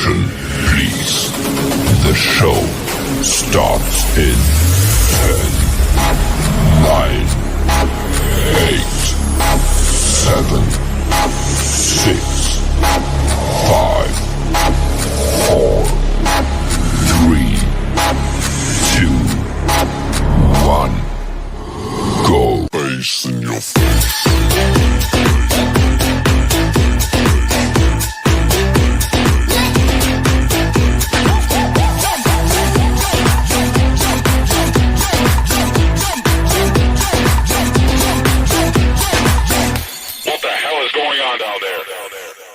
Attention, please. The show starts in 10, 9, 8, 7, 6, 5, 4, 3, 2, 1. Go. Bass in your face.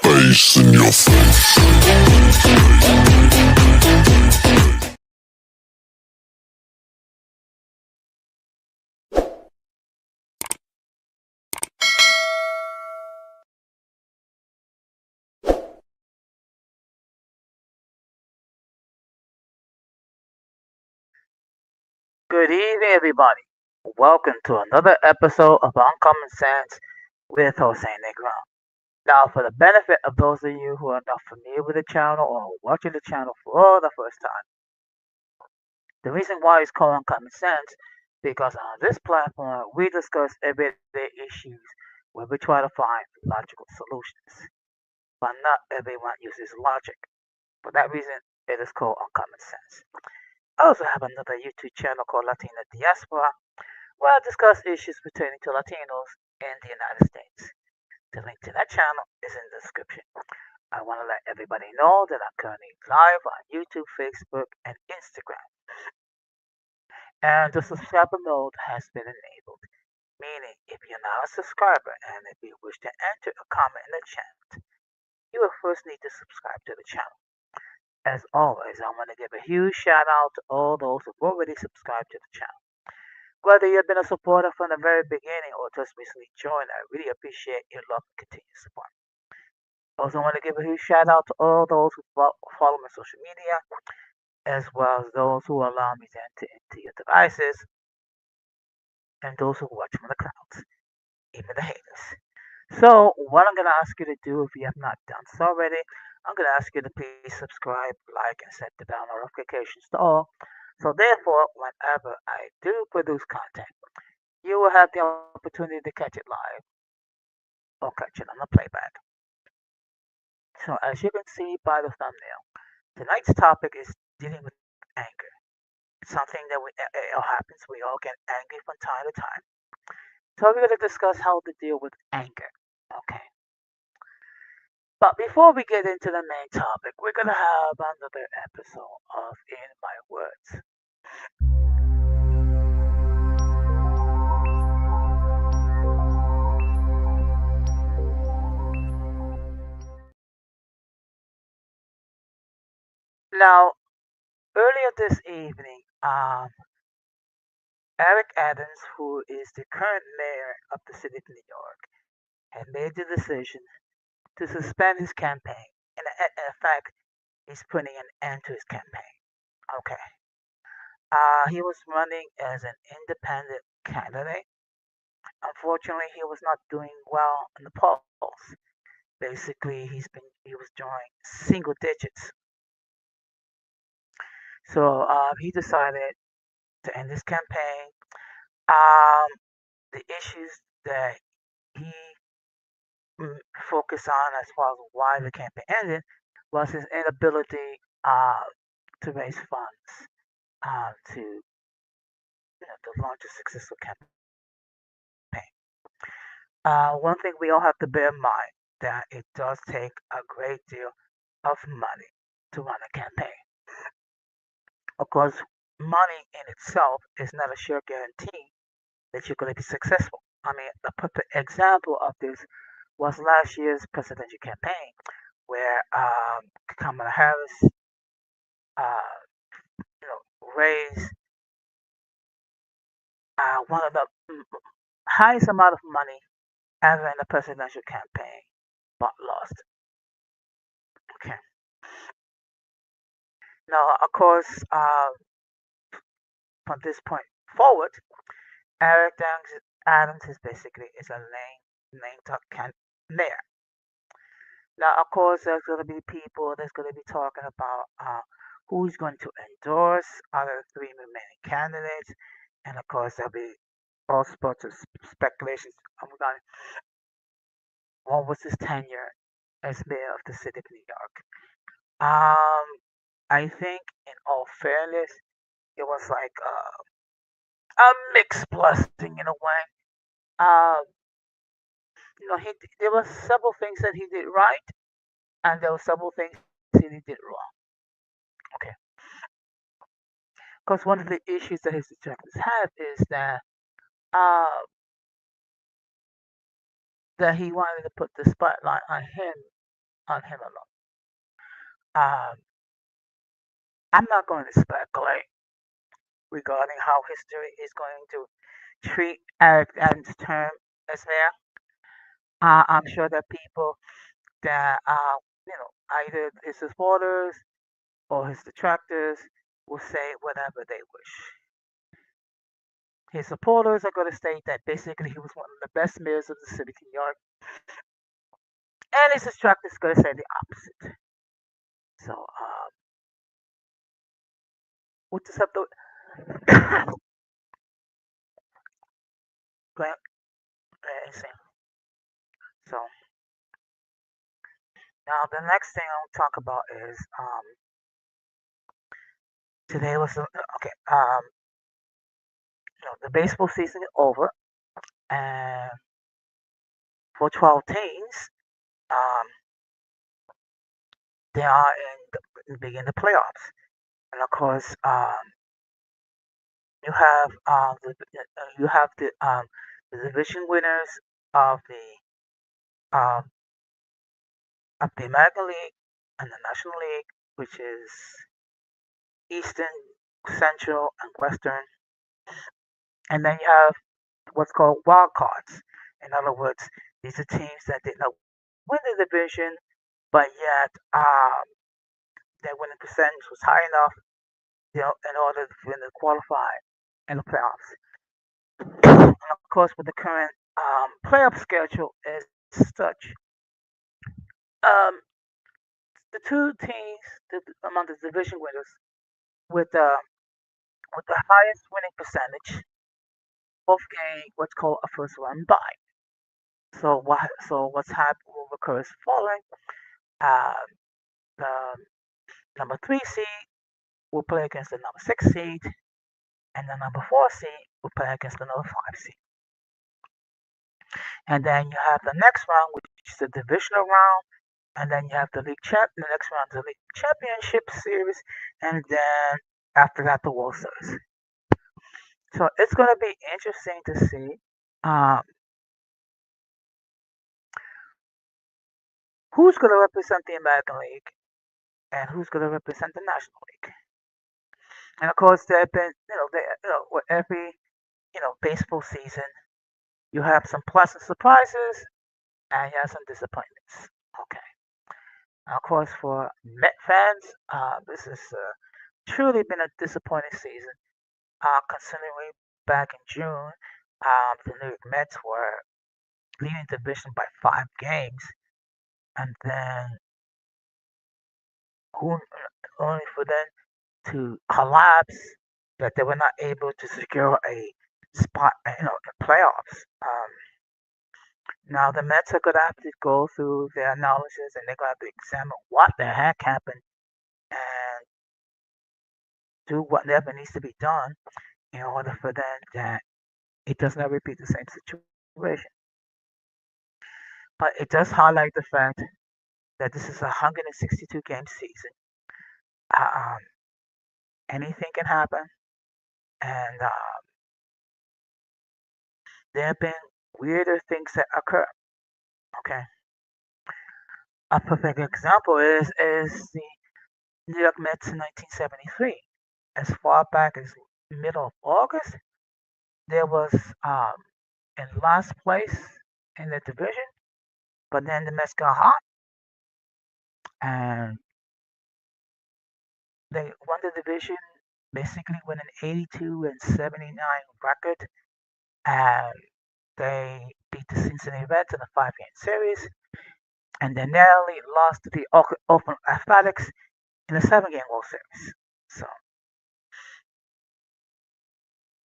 Bass in your face. Good evening, everybody. Welcome to another episode of Uncommon Sense with Jose Negron. Now, for the benefit of those of you who are not familiar with the channel or watching the channel for the first time, the reason why it's called Uncommon Sense because on this platform we discuss everyday issues where we try to find logical solutions. But not everyone uses logic. For that reason, it is called Uncommon Sense. I also have another YouTube channel called Latina Diaspora where I discuss issues pertaining to Latinos in the United States. The link to that channel is in the description. I want to let everybody know that I'm currently live on YouTube, Facebook, and Instagram. And the subscriber mode has been enabled, meaning if you're not a subscriber and if you wish to enter a comment in the chat, you will first need to subscribe to the channel. As always, I want to give a huge shout out to all those who've already subscribed to the channel. Whether you've been a supporter from the very beginning or just recently joined, I really appreciate your love and continued support. Also, want to give a huge shout out to all those who follow my social media, as well as those who allow me to enter into your devices, and those who watch from the clouds, even the haters. So, what I'm going to ask you to do, if you have not done so already, I'm going to ask you to please subscribe, like, and set the bell notifications to all. So, therefore, whenever I do produce content, you will have the opportunity to catch it live or catch it on the playback. So, as you can see by the thumbnail, tonight's topic is dealing with anger. It's something that it all happens. We all get angry from time to time. So, we're going to discuss how to deal with anger. Okay. But before we get into the main topic, we're going to have another episode of In My Words. Now, earlier this evening, Eric Adams, who is the current mayor of the city of New York, had made the decision to suspend his campaign. In fact, he's putting an end to his campaign. Okay. He was running as an independent candidate. Unfortunately, he was not doing well in the polls. Basically, he was drawing single digits. So he decided to end his campaign. The issues that he focused on as far as why the campaign ended was his inability to raise funds to launch a successful campaign. One thing we all have to bear in mind that it does take a great deal of money to run a campaign. Of course, money in itself is not a sure guarantee that you're going to be successful. I mean, the perfect example of this was last year's presidential campaign, where Kamala Harris, raised one of the highest amount of money ever in a presidential campaign, but lost. Okay. Now, of course, from this point forward, Eric Adams is basically a lame duck mayor. Now, of course, there's going to be people that's going to be talking about who's going to endorse out of the three remaining candidates, and of course, there'll be all sorts of speculations regarding what was his tenure as mayor of the city of New York. Um, I think, in all fairness, it was like a mixed blessing in a way. Um, there were several things that he did right, and there were several things that he did wrong. Okay, because one of the issues that his detractors have is uh, that he wanted to put the spotlight on him alone. Um, I'm not going to speculate regarding how history is going to treat Eric Adams' term as mayor. I'm sure that people that either his supporters or his detractors will say whatever they wish. His supporters are going to state that basically he was one of the best mayors of the city of New York, and his detractors are going to say the opposite. So, what does have to Grant? So now the next thing I'll talk about is today was okay. The baseball season is over, and for 12 teams, um, they are begin the playoffs, and of course, you have you have the division winners of um, the American League and the National League, which is Eastern, Central, and Western, and then you have what's called wild cards. In other words, these are teams that did not win the division, but yet their winning percentage was high enough, in order for them to qualify in the playoffs. And of course, with the current playoff schedule is such, um, the two teams among the division winners with the highest winning percentage both gain what's called a first round bye. What's happened will occur is following. Uh, the number 3 seed will play against the number 6 seed, and the number 4 seed will play against the number 5 seed. And then you have the next round, which is the divisional round, and then you have the the next round, the league championship series, and then after that, the World Series. So it's going to be interesting to see um, who's going to represent the American League and who's going to represent the National League. And of course, there have been, with every, baseball season, you have some pleasant surprises and you have some disappointments. Okay. Now, of course, for Met fans, this has truly been a disappointing season. Considering back in June, the New York Mets were leading the division by 5 games, and then only for them to collapse, that they were not able to secure a spot, in playoffs. Now the Mets are going to have to go through their analysis, and they're going to have to examine what the heck happened and do whatever needs to be done in order for them that it does not repeat the same situation. But it does highlight the fact that this is a 162 game season. Um, Anything can happen, and there have been weirder things that occur. Okay, a perfect example is the New York Mets in 1973. As far back as middle of August, there was in last place in the division, but then the Mets got hot and they won the division basically with an 82 and 79 record, and they beat the Cincinnati Reds in a 5 game series. and they narrowly lost to the Oakland Athletics in a 7-game World Series. So,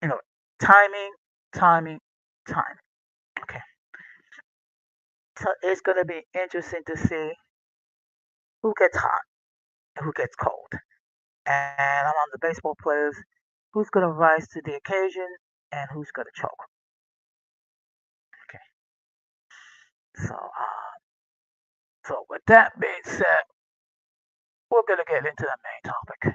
you know, timing, timing, timing. Okay. So it's going to be interesting to see who gets hot and who gets cold. And among the baseball players, who's going to rise to the occasion and who's going to choke. Okay. So with that being said, we're going to get into the main topic.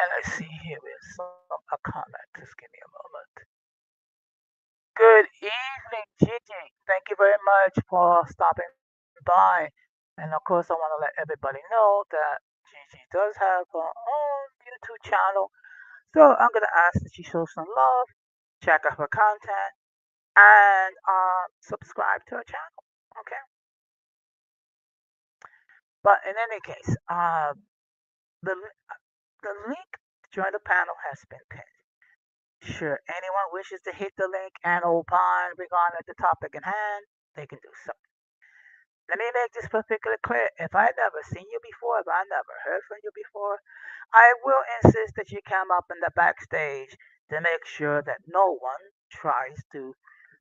And I see here is a comment. Just give me a moment. Good evening, Gigi. Thank you very much for stopping by. And of course, I want to let everybody know that Gigi does have her own YouTube channel. So I'm going to ask that you show some love, check out her content, and subscribe to her channel. Okay. But in any case, the the link to join the panel has been pinned. Should anyone wishes to hit the link and opine regarding the topic in hand, they can do so. Let me make this particularly clear. If I never seen you before, if I never heard from you before, I will insist that you come up in the backstage to make sure that no one tries to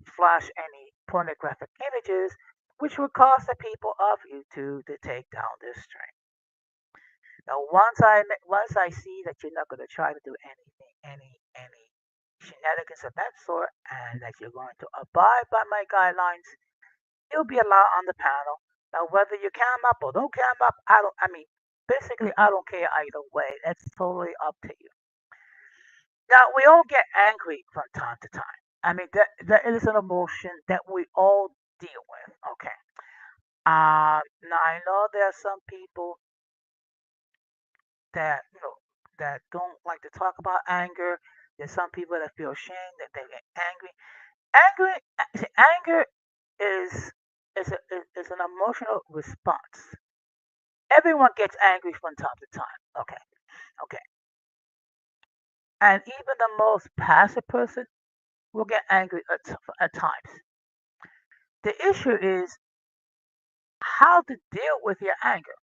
flash any pornographic images, which would cause the people of YouTube to take down this stream. Now, once I see that you're not going to try to do anything, any shenanigans of that sort, and that you're going to abide by my guidelines, you'll be allowed on the panel. Now, whether you cam up or don't cam up, basically, I don't care either way. That's totally up to you. Now, we all get angry from time to time. I mean, that is an emotion that we all deal with. Okay. Now I know there are some people that that don't like to talk about anger. There's some people that feel ashamed that they get angry. Anger is is an emotional response. Everyone gets angry from time to time. Okay, okay, and even the most passive person will get angry at times. The issue is how to deal with your anger.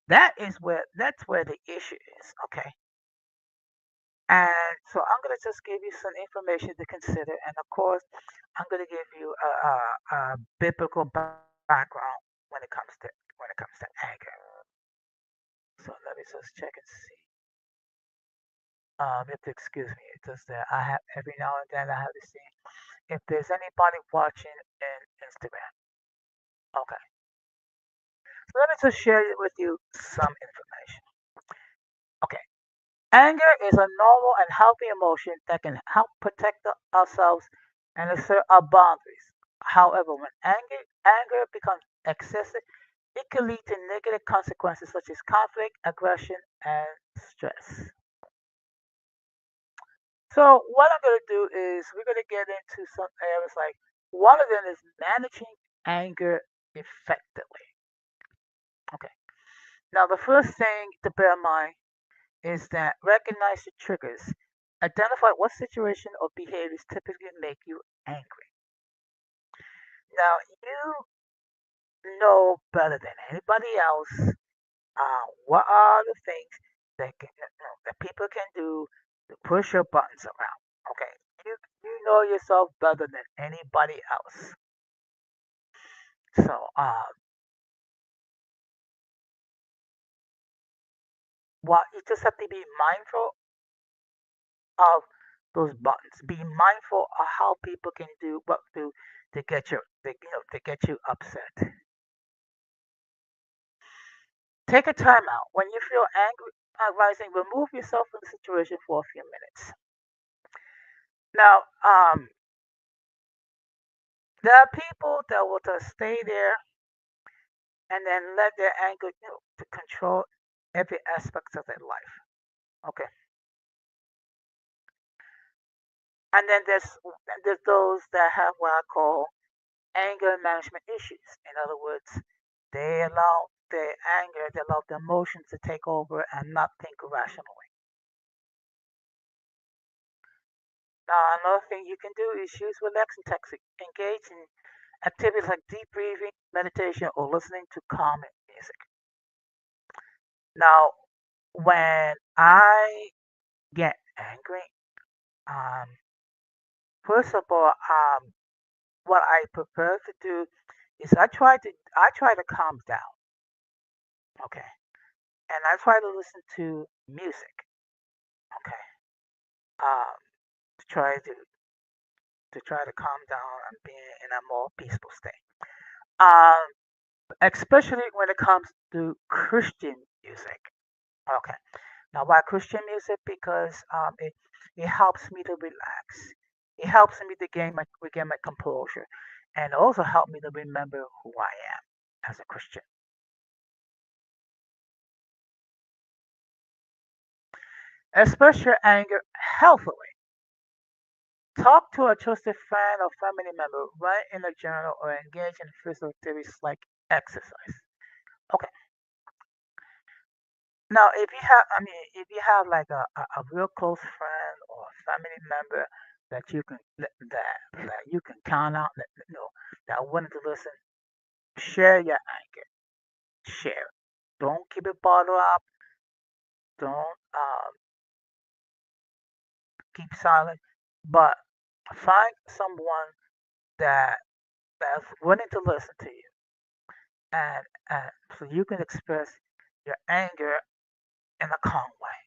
That's where the issue is. Okay. And so I'm going to just give you some information to consider. And of course, I'm going to give you a biblical background when it comes to anger. So let me just check and see. You have to excuse me. It's just that I have every now and then I have to see if there's anybody watching in Instagram. Okay. So let me just share with you some information. Okay. Anger is a normal and healthy emotion that can help protect ourselves and assert our boundaries. However, when anger becomes excessive, it can lead to negative consequences such as conflict, aggression, and stress. So, what I'm going to do is we're going to get into some areas like one of them is managing anger effectively. Okay. Now, the first thing to bear in mind is that recognize the triggers. Identify what situation or behaviors typically make you angry. Now, you know better than anybody else what are the things that people can do to push your buttons around. Okay, you know yourself better than anybody else. So, what you just have to be mindful of those buttons. Be mindful of how people can do what to get to get you upset. Take a time out when you feel angry rising. Remove yourself from the situation for a few minutes. Now, there are people that will just stay there and then let their anger, to control every aspect of their life. Okay, and then there's those that have what I call anger management issues. In other words, they allow their anger, they allow the emotions to take over and not think rationally. Now, another thing you can do is use relaxing techniques. Engage in activities like deep breathing, meditation, or listening to calming music. Now, when I get angry, um, first of all, what I prefer to do is I try to calm down, okay, and I try to listen to music, okay, um, to try to calm down and be in a more peaceful state. Um, Especially when it comes to Christian music. Okay. Now, why Christian music? Because it helps me to relax. It helps me to regain my composure, and also help me to remember who I am as a Christian. Express your anger healthily. Talk to a trusted friend or family member. Write in a journal or engage in physical activities like exercise. Okay. Now, if you have like a real close friend or a family member that you can count on, that are willing to listen, share your anger. Share. Don't keep it bottled up. Don't keep silent. But find someone that that's willing to listen to you, and so you can express your anger in a calm way.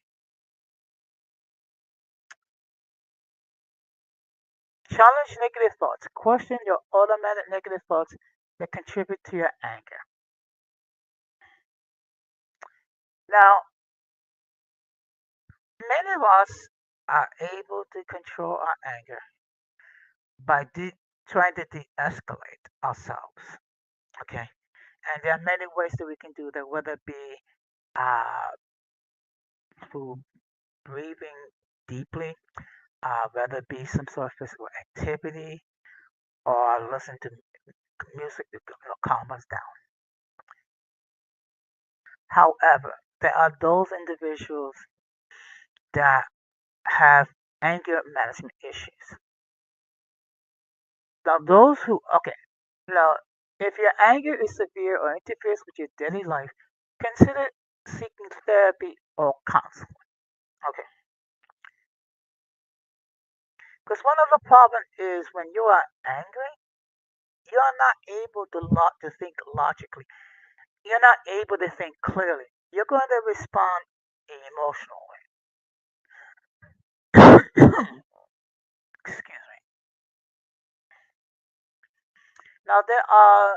Challenge negative thoughts. Question your automatic negative thoughts that contribute to your anger. Now, many of us are able to control our anger by trying to de-escalate ourselves. Okay, and there are many ways that we can do that, whether it be uh, through breathing deeply, whether it be some sort of physical activity, or listen to music to calm us down. However, there are those individuals that have anger management issues. Now, those who, okay, now, if your anger is severe or interferes with your daily life, consider seeking therapy or counseling. Okay, because one of the problems is when you are angry, you're not able to think logically. You're not able to think clearly. You're going to respond emotionally. Excuse me. Now, there are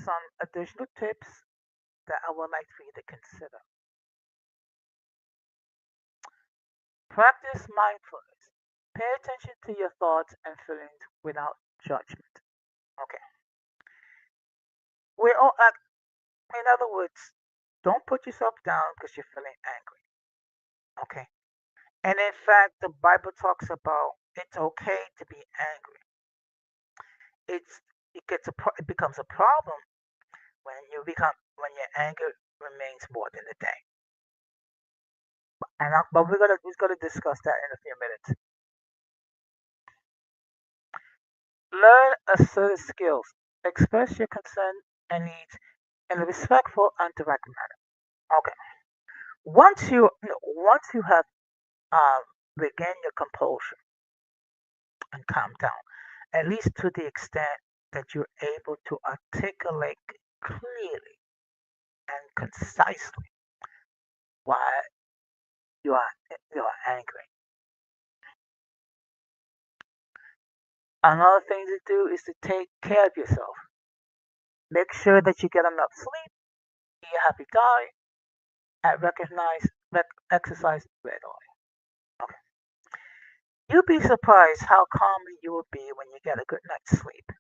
some additional tips that I would like for you to consider. Practice mindfulness. Pay attention to your thoughts and feelings without judgment. Okay. We all act, in other words, don't put yourself down because you're feeling angry. Okay. And in fact, the Bible talks about it's okay to be angry. It's it becomes a problem when your anger remains more than a day. But we're gonna discuss that in a few minutes. Learn assertive skills. Express your concern and needs in a respectful and direct manner. Okay. Once you have um, regained your composure and calm down, at least to the extent that you're able to articulate clearly and concisely why you are angry. Another thing to do is to take care of yourself. Make sure that you get enough sleep, eat a happy diet, and exercise regularly. Okay. You'll be surprised how calmly you will be when you get a good night's sleep,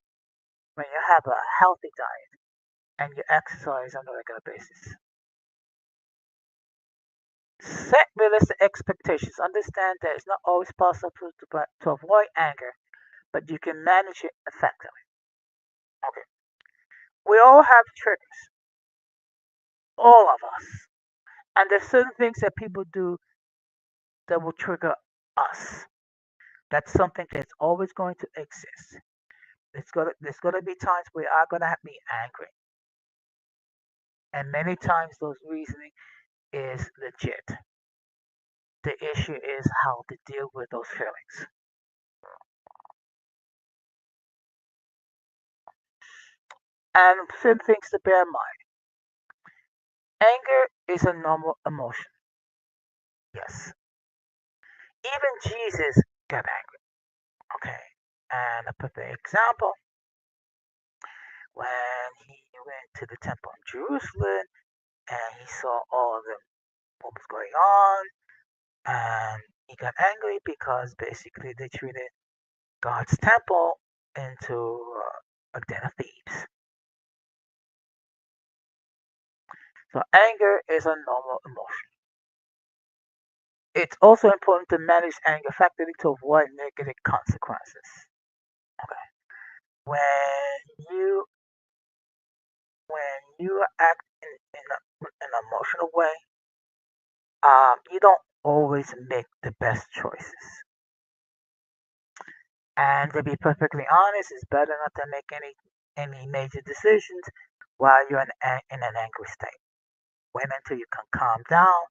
when you have a healthy diet, and you exercise on a regular basis. Set realistic expectations. Understand that it's not always possible to avoid anger, but you can manage it effectively. Okay. We all have triggers. all of us. And there's certain things that people do that will trigger us. That's something that's always going to exist. There's gonna be times where I'm gonna be angry, and many times those reasoning is legit. The issue is how to deal with those feelings. And certain things to bear in mind. Anger is a normal emotion. Yes. Even Jesus got angry. Okay. And a perfect example, when he went to the temple in Jerusalem and he saw all of them, what was going on, and he got angry because basically they treated God's temple into a den of thieves. So anger is a normal emotion. It's also important to manage anger effectively to avoid negative consequences. Okay. When you when you act in an emotional way, you don't always make the best choices. And to be perfectly honest, it's better not to make any major decisions while you're in an angry state. Wait until you can calm down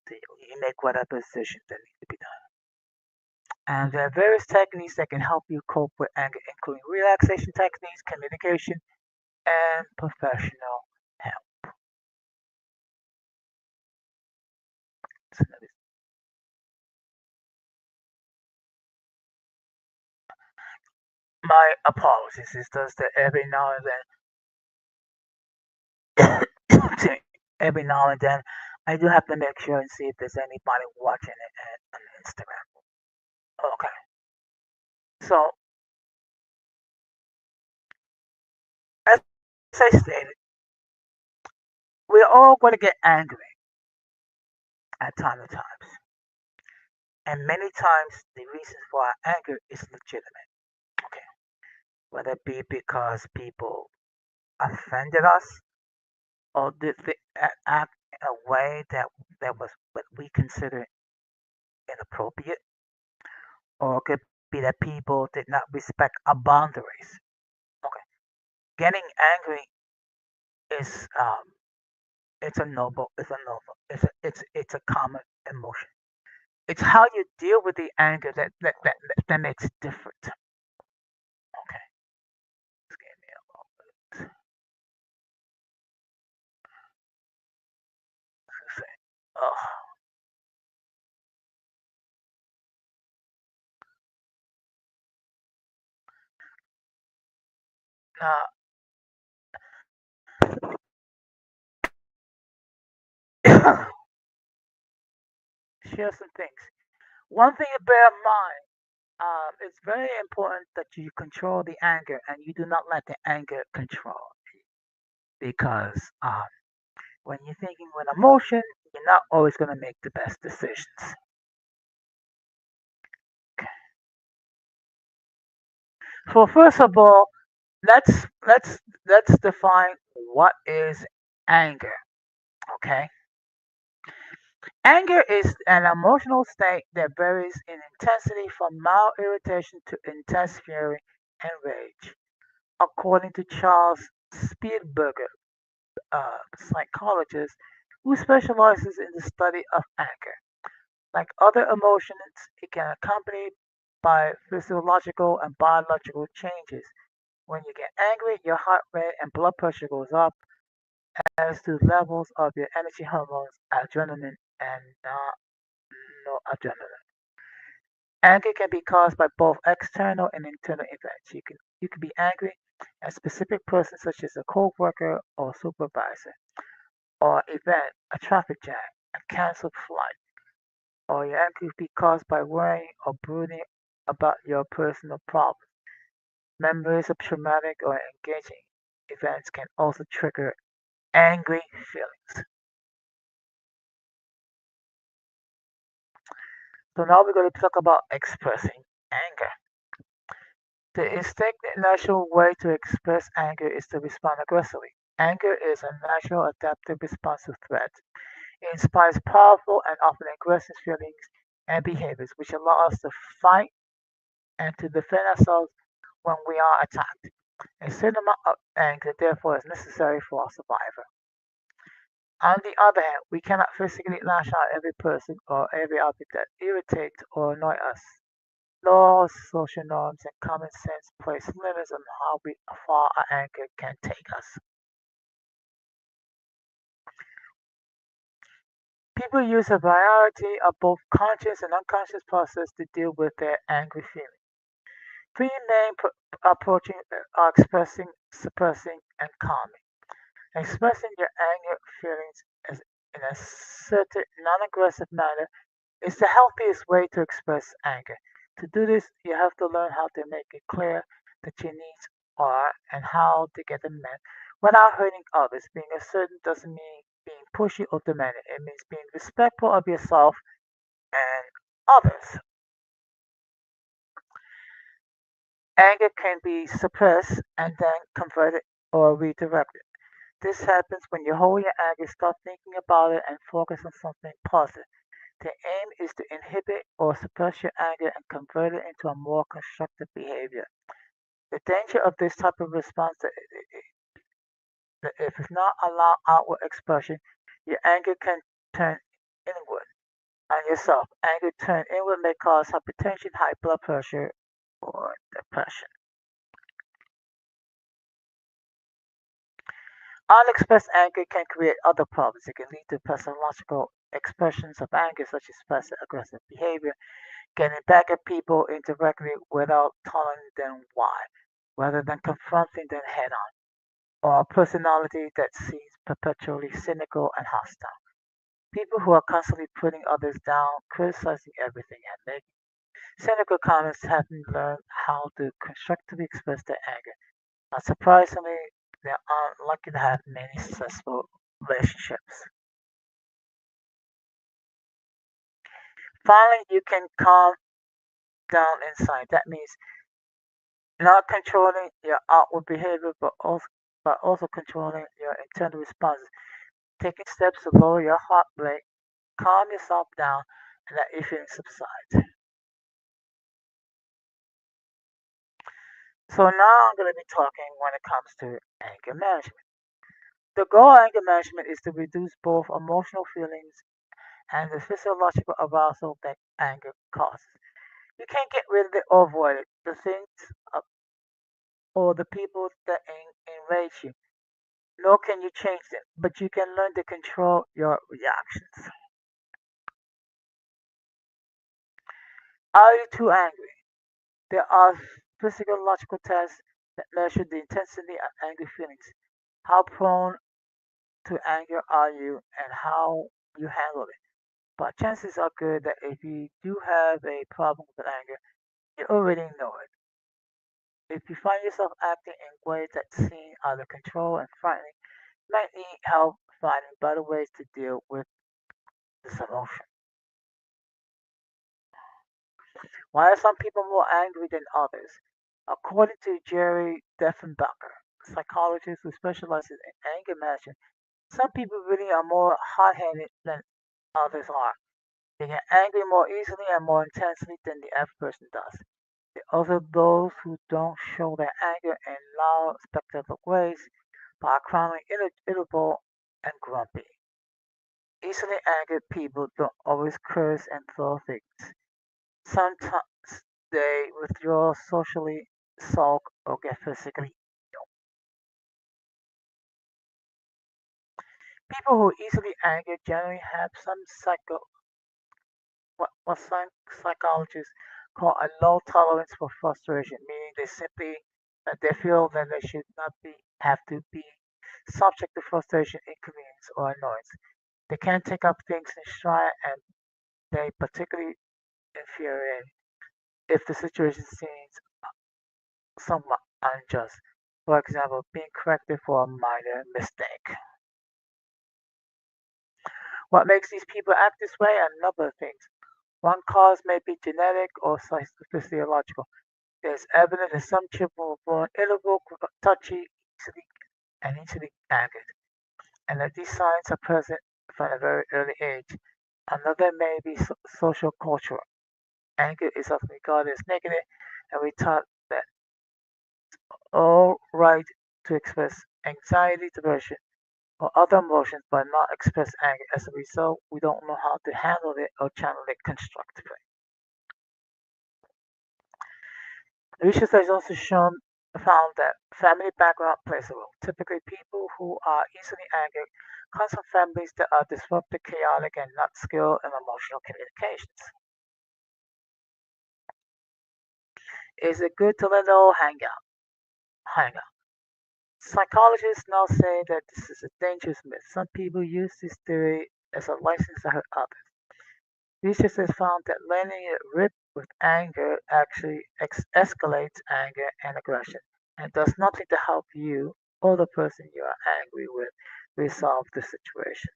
so you make whatever decisions that need to be done. And there are various techniques that can help you cope with anger, including relaxation techniques, communication, and professional help. So my apologies. It's just that every now and then, every now and then, I do have to make sure and see if there's anybody watching it on Instagram. Okay. So, as I stated, we're all going to get angry at times. And many times, the reasons for our anger is legitimate. Okay. Whether it be because people offended us or did they act in a way that was what we consider inappropriate, or it could be that people did not respect our boundaries. Okay. Getting angry is it's a common emotion. It's how you deal with the anger that makes it different. Okay. Just give me a moment. Oh, now share some things. One thing to bear in mind, it's very important that you control the anger and you do not let the anger control because when you're thinking with emotion, you're not always going to make the best decisions. So first of all, let's define what is anger. Okay, anger is an emotional state that varies in intensity from mild irritation to intense fury and rage, according to Charles Spielberger, psychologist who specializes in the study of anger. Like other emotions, it can accompany by physiological and biological changes. When you get angry, your heart rate and blood pressure goes up, as do levels of your energy hormones, adrenaline and noradrenaline. Anger can be caused by both external and internal events. You can be angry at a specific person, such as a coworker or supervisor, or event, a traffic jam, a canceled flight, or your anger could be caused by worrying or brooding about your personal problems. Memories of traumatic or engaging events can also trigger angry feelings. So now we're going to talk about expressing anger. The instinctive natural way to express anger is to respond aggressively. Anger is a natural adaptive response to threats. It inspires powerful and often aggressive feelings and behaviors which allow us to fight and to defend ourselves when we are attacked. A certain amount of anger, therefore, is necessary for our survival. On the other hand, we cannot physically lash out at every person or every object that irritates or annoys us. Laws, social norms, and common sense place limits on how far our anger can take us. People use a variety of both conscious and unconscious processes to deal with their angry feelings. Three main approaches are expressing, suppressing, and calming. Expressing your anger feelings in a certain non-aggressive manner is the healthiest way to express anger. To do this, you have to learn how to make it clear that your needs are and how to get them met without hurting others. Being assertive doesn't mean being pushy or demanding. It means being respectful of yourself and others. Anger can be suppressed and then converted or redirected. This happens when you hold your anger, stop thinking about it, and focus on something positive. The aim is to inhibit or suppress your anger and convert it into a more constructive behavior. The danger of this type of response is that if it's not allowed outward expression, your anger can turn inward on yourself. Anger turned inward may cause hypertension, high blood pressure, or depression. Unexpressed anger can create other problems. It can lead to pathological expressions of anger, such as passive aggressive behavior, getting back at people indirectly without telling them why, rather than confronting them head on, or a personality that seems perpetually cynical and hostile. People who are constantly putting others down, criticizing everything, and making cynical comments haven't learned how to constructively express their anger. Not surprisingly, they aren't likely to have many successful relationships. Finally, you can calm down inside. That means not controlling your outward behavior, but also controlling your internal responses. Taking steps to lower your heart rate, calm yourself down, and let your feelings subside. So now I'm going to be talking when it comes to anger management. The goal of anger management is to reduce both emotional feelings and the physiological arousal that anger causes. You can't get rid of it or avoid it. The things or the people that enrage you. Nor can you change them, but you can learn to control your reactions. Are you too angry? There are physiological tests that measure the intensity of angry feelings. How prone to anger are you and how you handle it? But chances are good that if you do have a problem with anger, you already know it. If you find yourself acting in ways that seem out of control and frightening, you might need help finding better ways to deal with this emotion. Why are some people more angry than others? According to Jerry Defenbacher, a psychologist who specializes in anger management, some people really are more hot-headed than others are. They get angry more easily and more intensely than the average person does. There are also those who don't show their anger in loud, spectacular ways, but are chronically irritable and grumpy. Easily angered people don't always curse and throw things. Sometimes they withdraw socially, sulk, or get physically ill. People who are easily angered generally have what some psychologists call a low tolerance for frustration, meaning they feel that they should not have to be subject to frustration, inconvenience, or annoyance. They can't take up things in stride, and they particularly infuriate if the situation seems somewhat unjust. For example, being corrected for a minor mistake. What makes these people act this way are a number of things. One cause may be genetic or physiological. There's evidence that some children were born irritable, touchy, easily and easily angered, and that these signs are present from a very early age. Another may be social cultural. Anger is often regarded as negative, and we taught that all right to express anxiety, depression, or other emotions but not express anger. As a result, we don't know how to handle it or channel it constructively. Research has also found that family background plays a role. Typically, people who are easily angered come from families that are disrupted, chaotic, and not skilled in emotional communications. Is it good to let it all hang out? Psychologists now say that this is a dangerous myth. Some people use this theory as a license to hurt others. Research has found that letting it rip with anger actually escalates anger and aggression and does nothing to help you or the person you are angry with resolve the situation.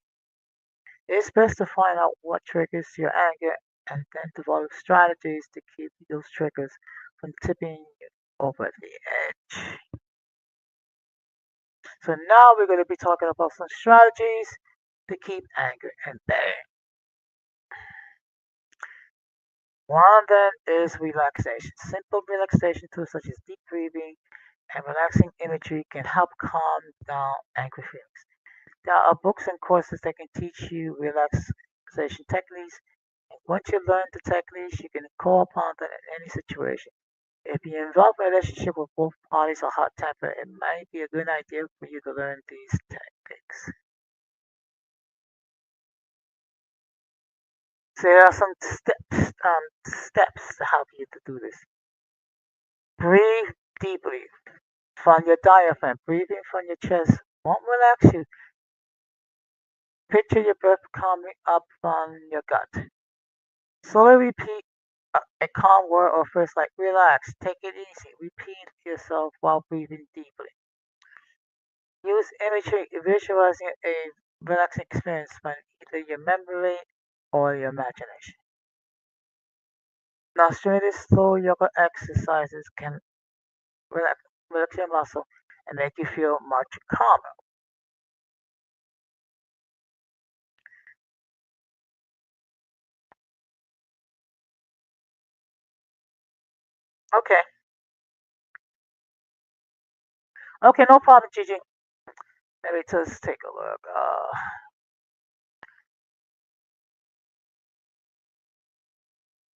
It's best to find out what triggers your anger and then develop strategies to keep those triggers from tipping you over the edge. So now we're going to be talking about some strategies to keep anger at bay. One of them is relaxation. Simple relaxation tools such as deep breathing and relaxing imagery can help calm down angry feelings. There are books and courses that can teach you relaxation techniques. And once you learn the techniques, you can call upon them in any situation. If you involve a relationship with both parties are hot tempered, it might be a good idea for you to learn these techniques. So there are some steps to help you to do this. Breathe deeply from your diaphragm. Breathing from your chest won't relax you. Picture your breath coming up from your gut. Slowly repeat a calm word or phrase like relax, take it easy. Repeat yourself while breathing deeply. Use imagery, visualizing a relaxing experience from either your memory or your imagination. Now, straight slow yoga exercises can relax, relax your muscle and make you feel much calmer. Okay, okay, no problem, Gigi. Let me just take a look.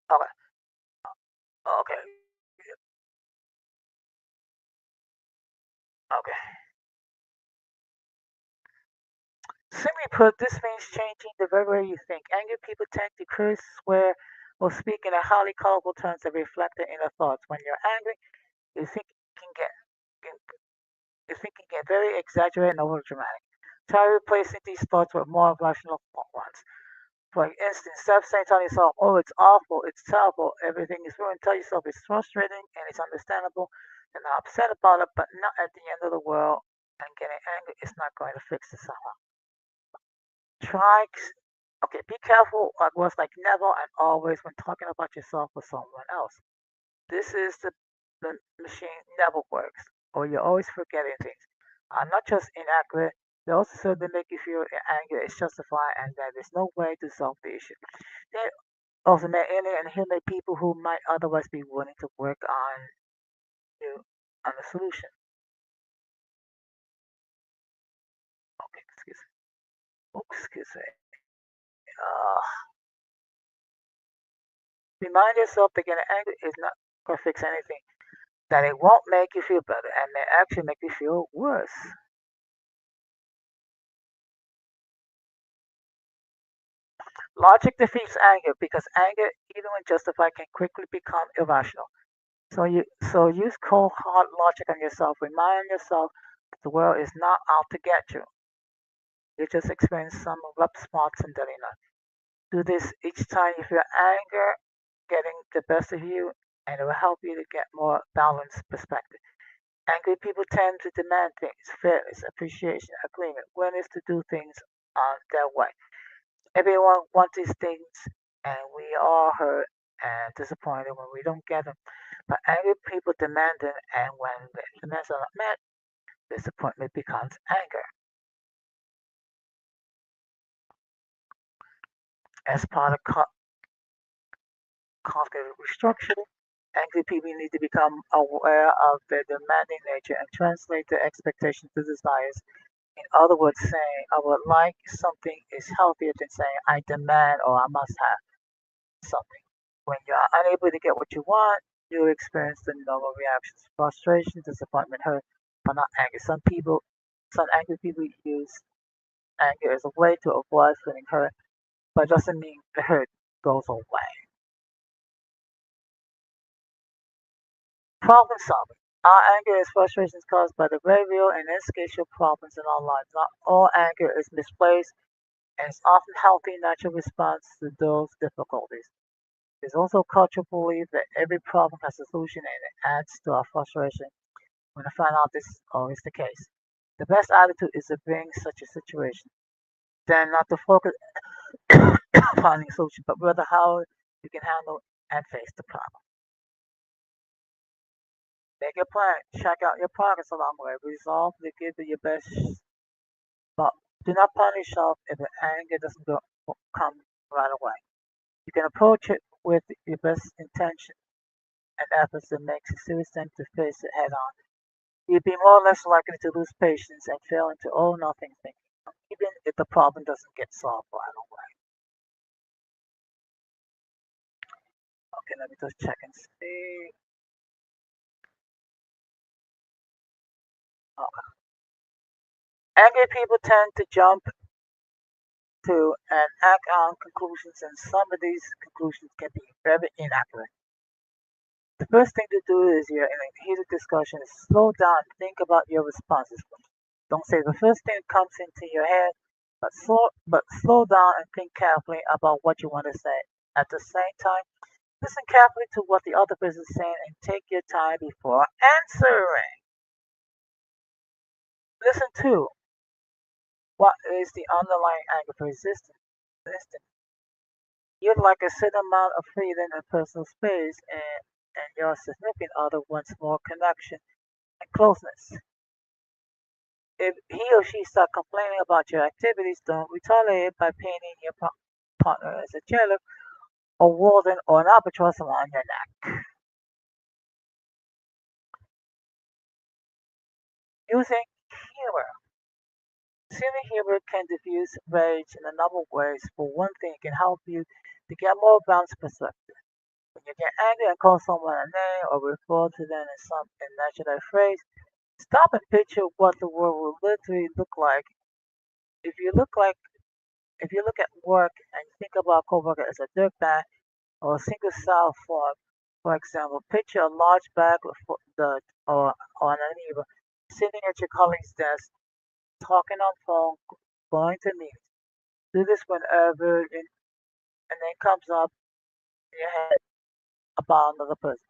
Okay, okay, okay. Simply put, this means changing the very way you think. Angry people tend to curse, swear, or speak in a highly colorful terms that reflect their inner thoughts. When you're angry, you think can get you think can get very exaggerated and overdramatic. Try replacing these thoughts with more rational ones. For instance, instead of saying to yourself, "Oh, it's awful, it's terrible, everything is ruined," tell yourself it's frustrating and it's understandable, and I'm upset about it, but not at the end of the world. And getting angry is not going to fix it somehow. Try, okay, be careful of words like never and always when talking about yourself or someone else. This is the machine never works, or you're always forgetting things. Not just inaccurate, they also serve to make you feel anger is justified and that there's no way to solve the issue. They also may alienate people who might otherwise be willing to work you on a solution. Okay, excuse me. Oops, excuse me. Uh, Remind yourself that getting angry is not going to fix anything. That it won't make you feel better and may actually make you feel worse. Logic defeats anger because anger, even when justified, can quickly become irrational. So use cold hard logic on yourself. Remind yourself that the world is not out to get you. You just experience some rough spots in daily life. Do this each time you feel anger getting the best of you, and it will help you to get more balanced perspective. Angry people tend to demand things, fairness, appreciation, agreement, willingness to do things on their way. Everyone wants these things, and we are hurt and disappointed when we don't get them. But angry people demand them, and when the demands are not met, Disappointment becomes anger. As part of cognitive restructuring, angry people need to become aware of their demanding nature and translate their expectations to desires. In other words, saying I would like something is healthier than saying I demand or I must have something. When you are unable to get what you want, you experience the normal reactions: frustration, disappointment, hurt, but not anger. Some angry people use anger as a way to avoid feeling hurt, but it doesn't mean the hurt goes away. Problem solving. Our anger is frustrations caused by the very real and inscrutable problems in our lives. Not all anger is misplaced, and it's often a healthy, natural response to those difficulties. There's also a cultural belief that every problem has a solution, and it adds to our frustration when I find out this is always the case. The best attitude is to bring such a situation, then not to focus on finding a solution, but rather how you can handle and face the problem. Make a plan, check out your progress along the way, resolve to give it your best, but do not punish yourself if the anger doesn't come right away. You can approach it with your best intention and efforts and make a serious attempt to face it head on. You'd be more or less likely to lose patience and fail into all nothing thinking, even if the problem doesn't get solved right away. Okay, let me just check and see. Okay. Angry people tend to jump to and act on conclusions, and some of these conclusions can be very inaccurate. The first thing to do is you're in a heated discussion is slow down and think about your responses. Don't say the first thing that comes into your head, but slow down and think carefully about what you want to say. At the same time, listen carefully to what the other person is saying and take your time before answering. Listen to what is the underlying anger for resistance. For instance, you'd like a certain amount of freedom and personal space, and your significant other wants more connection and closeness. If he or she start complaining about your activities, don't retaliate by painting your partner as a jailer, a warden, or an albatross around your neck. Using humor. Silly humor can diffuse rage in a number of ways. For one thing, it can help you to get more balanced perspective. When you get angry and call someone a name or refer to them in some imaginary phrase, stop and picture what the world will literally look like. If you look like if you look at work and you think about a coworker as a dirtbag or a single cell phone, for example, picture a large bag of dirt or an amoeba sitting at your colleague's desk, talking on phone, going to meetings. Do this whenever and then comes up in your head about another person.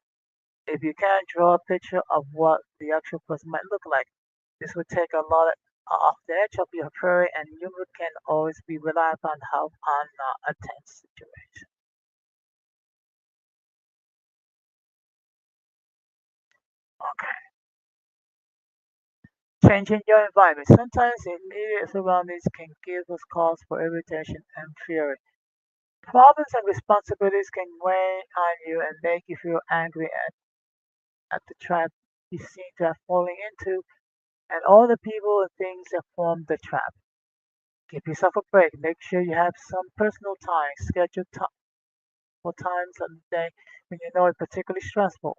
If you can't draw a picture of what the actual person might look like, this would take a lot off the edge of your query, and humor can always be relied upon to help on a tense situation. Okay. Changing your environment. Sometimes the immediate surroundings can give us cause for irritation and fury. Problems and responsibilities can weigh on you and make you feel angry at the trap you seem to have fallen into and all the people and things that form the trap. Give yourself a break. Make sure you have some personal time. Schedule for times of the day when you know it's particularly stressful.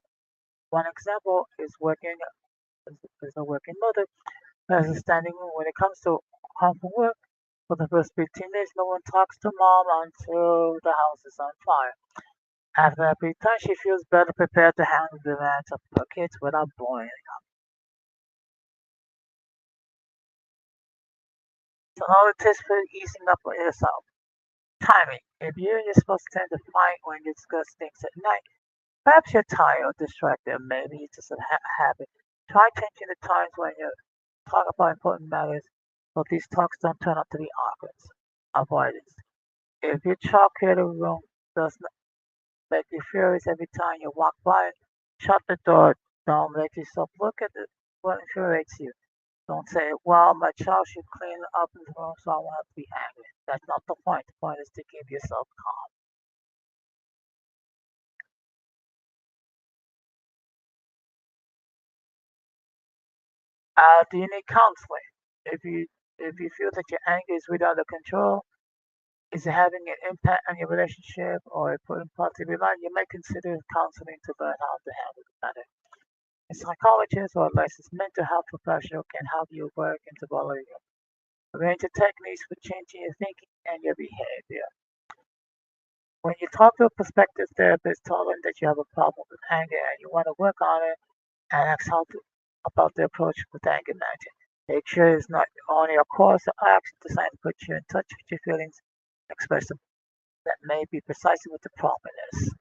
One example is a working mother who has a standing room when it comes to home from work. For the first 15 days, no one talks to mom until the house is on fire. After that brief time, she feels better prepared to handle the demands of her kids without boiling. So another tips for easing up on yourself. Timing. If you and your spouse tend to fight when you discuss things at night, perhaps you're tired or distracted, or maybe it's just a habit. Try changing the times when you talk about important matters so these talks don't turn out to be awkward. Avoidance. If your child creative room does not make you furious every time you walk by it, shut the door. Don't let yourself look at it what infuriates you. Don't say, well, my child should clean up his room, so I won't have to be angry. That's not the point. The point is to keep yourself calm. Do you need counseling? If you if you feel that your anger is really under control, is it having an impact on your relationship or putting part of your life, you may consider counseling to learn how to handle it better. A psychologist or a licensed mental health professional can help you work and develop a range of techniques for changing your thinking and your behavior. When you talk to a prospective therapist, tell them that you have a problem with anger and you want to work on it and ask about the approach with anger management. Make sure it's not only a course or action designed to put you in touch with your feelings, express them that may be precisely what the problem is.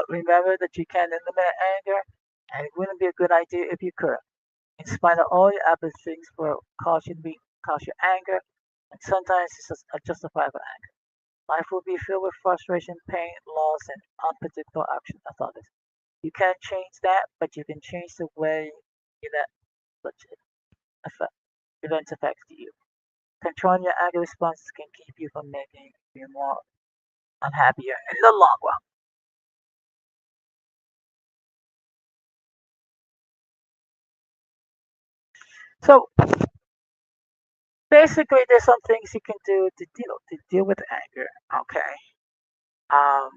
Remember that you can eliminate anger, and it wouldn't be a good idea if you could. In spite of all your efforts, things will cause you anger, and sometimes it's just a justifiable anger. Life will be filled with frustration, pain, loss, and unpredictable actions of others. You can't change that, but you can change the way you let such affect, events affect you. Controlling your anger responses can keep you from making you more unhappier in the long run. So basically, there's some things you can do to deal with anger. Okay. Um,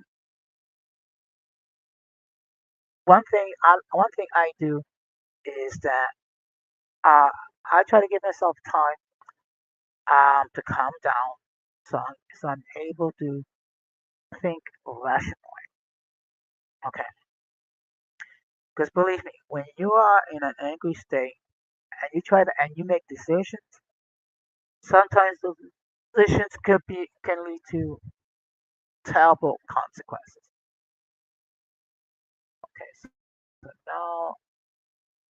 one thing I do is that uh, I try to give myself time to calm down, so I'm able to think rationally. Okay. Because believe me, when you are in an angry state and you make decisions, sometimes those decisions can lead to terrible consequences. Okay, so now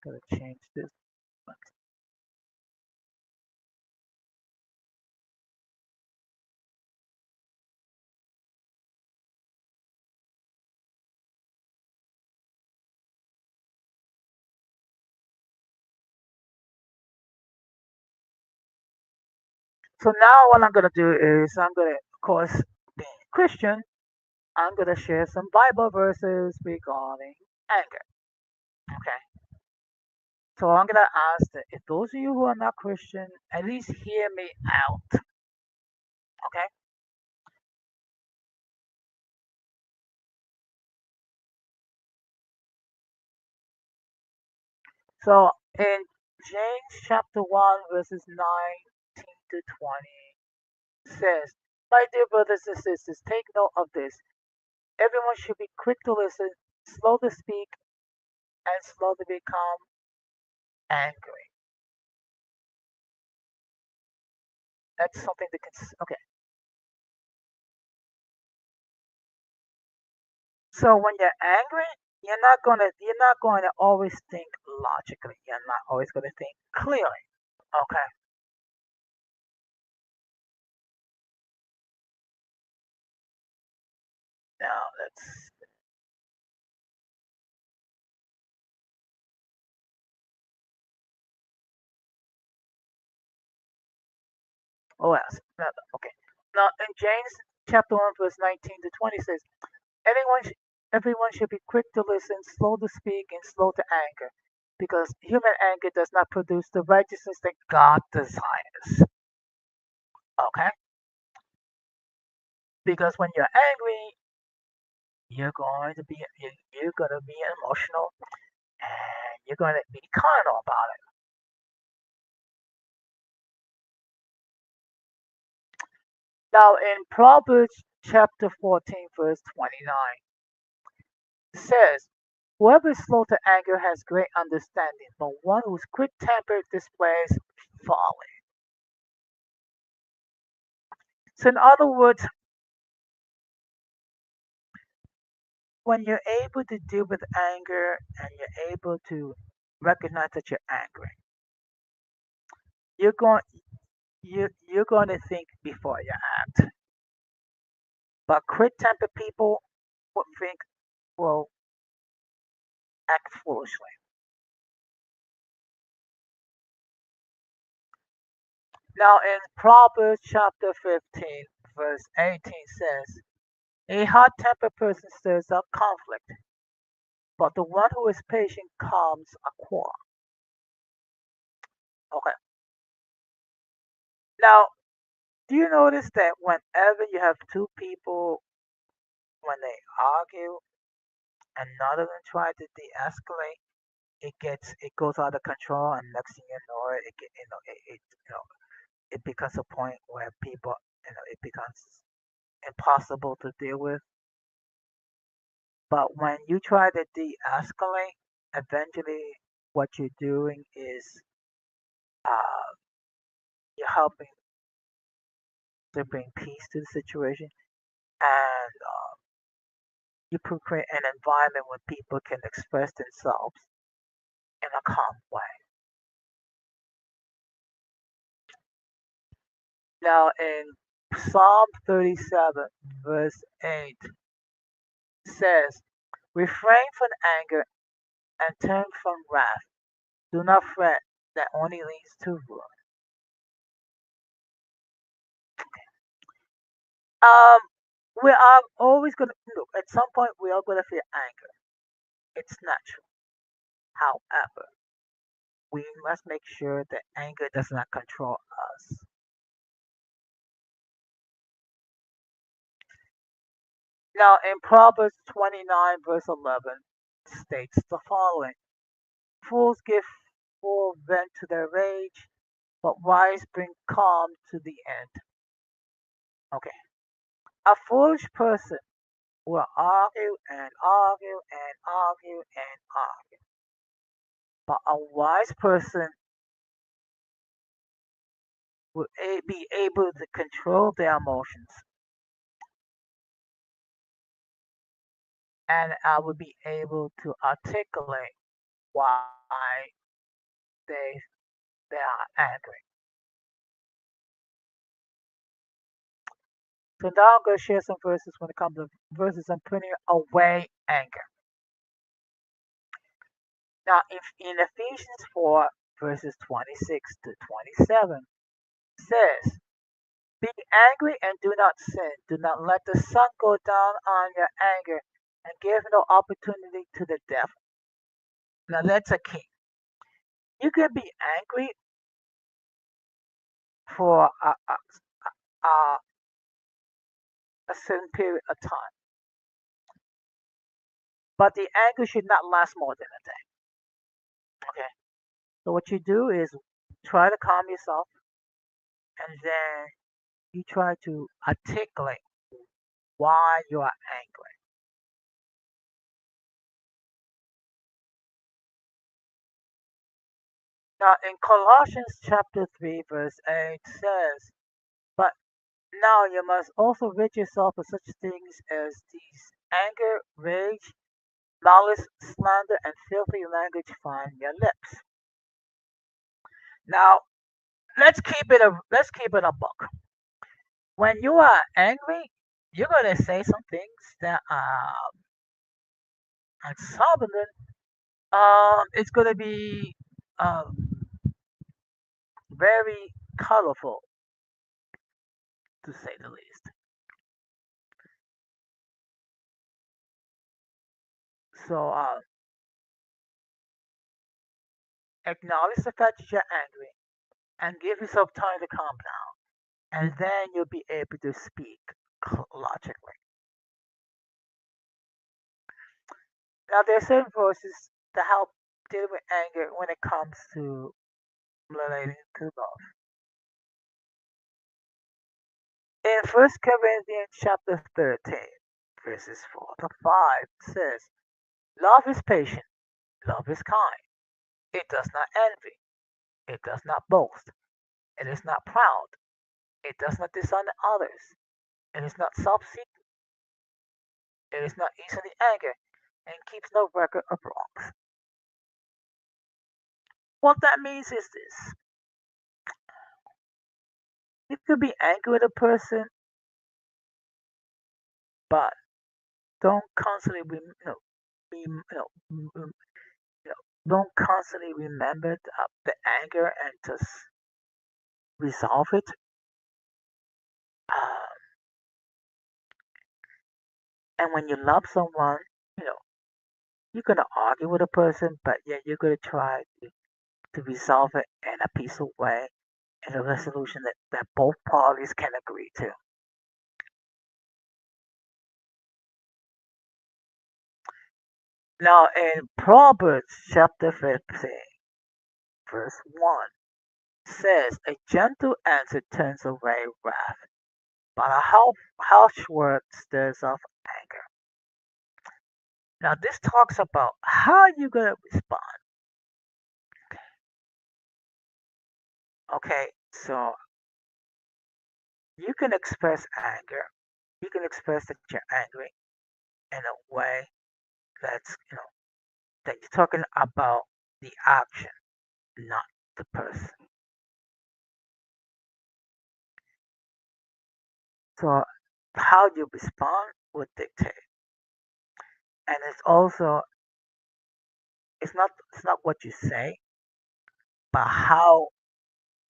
I'm gonna change this. So now what I'm gonna do is of course, being Christian, I'm gonna share some Bible verses regarding anger. Okay. So I'm gonna ask that if those of you who are not Christian, at least hear me out. Okay. So in James chapter 1 verses 19 to 20 says, my dear brothers and sisters, take note of this. Everyone should be quick to listen, slow to speak, and slow to become angry. That's something to consider. Okay. So when you're angry, you're not going to always think logically. You're not always going to think clearly. Okay. Now let's. Oh yes. Okay. Now in James chapter 1 verse 19 to 20 says, everyone sh- everyone should be quick to listen, slow to speak, and slow to anger, because human anger does not produce the righteousness that God desires. Okay. Because when you're angry, you're going to be emotional and you're going to be carnal about it. Now, in Proverbs chapter 14, verse 29, it says, whoever is slow to anger has great understanding, but one who's quick tempered displays folly. So, in other words, when you're able to deal with anger and you're able to recognize that you're angry, you're going you're going to think before you act. But quick tempered people would think will act foolishly. Now, in Proverbs chapter 15, verse 18 says, a hot tempered person stirs up conflict, but the one who is patient calms a quarrel. Okay. Now, do you notice that whenever you have two people, when they argue, and none of them try to de-escalate, it goes out of control, and next thing you know, it becomes a point where people, it becomes impossible to deal with. But when you try to de-escalate, eventually what you're doing is uh, you're helping to bring peace to the situation, and you create an environment where people can express themselves in a calm way. Now, in Psalm 37, verse 8 says, refrain from anger and turn from wrath. Do not fret, that only leads to ruin. Um, we are always going to look, at some point, we are going to feel anger. It's natural. However, we must make sure that anger does not control us. Now, in Proverbs 29, verse 11, states the following: fools give full vent to their rage, but wise bring calm to the end. Okay. A foolish person will argue and argue and argue and argue. But a wise person will be able to control their emotions, and I will be able to articulate why they they are angry. So now I'm going to share some verses when it comes to verses on putting away anger. Now, if in Ephesians 4, verses 26 to 27, says, be angry and do not sin. Do not let the sun go down on your anger and give no opportunity to the devil. Now, that's a key. You can be angry for a certain period of time, but the anger should not last more than a day. Okay. So, what you do is try to calm yourself, and then you try to articulate why you are angry. Now, in Colossians chapter 3, verse 8 says, but now you must also rid yourself of such things as these: anger, rage, malice, slander, and filthy language from your lips. Now, let's keep it a book. When you are angry, you're gonna say some things that are unsolvable. It's gonna be very colorful, to say the least. So acknowledge the fact that you're angry and give yourself time to calm down, and then you'll be able to speak logically. Now, there are certain verses that help deal with anger when it comes to relating to love. In First Corinthians chapter 13, verses 4 to 5 says, love is patient, love is kind. It does not envy, it does not boast, it is not proud, it does not dishonor others, it is not self seeking, it is not easily angered, and keeps no record of wrongs. What that means is this: you could be angry with a person, but don't constantly don't constantly remember the anger and just resolve it. Um, and when you love someone, you know, you're gonna argue with a person, but yeah, you're gonna try to resolve it in a peaceful way, in a resolution that both parties can agree to. Now, in Proverbs chapter 15, verse 1, says, "A gentle answer turns away wrath, but a harsh word stirs up anger." Now, this talks about how you're going to respond. Okay, so you can express anger. You can express that you're angry in a way that you're talking about the action, not the person. So how you respond would dictate. And it's not what you say, but how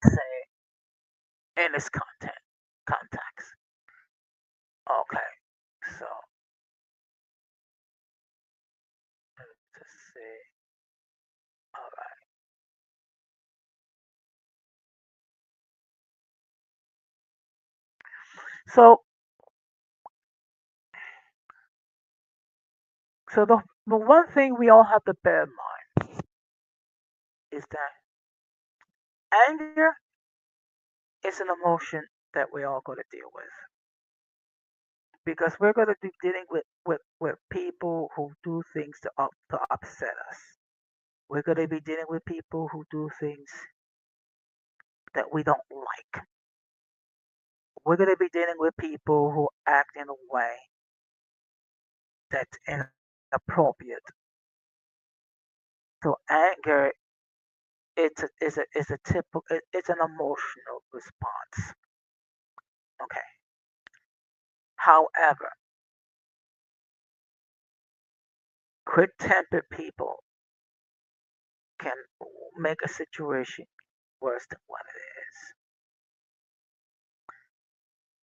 you say in its context. Okay. So let's see. All right. So the one thing we all have to bear in mind is that anger is an emotion that we all got to deal with, because we're going to be dealing with people who do things to upset us. We're going to be dealing with people who do things that we don't like. We're going to be dealing with people who act in a way that's inappropriate. So anger, it's an emotional response. Okay. However, quick-tempered people can make a situation worse than what it is.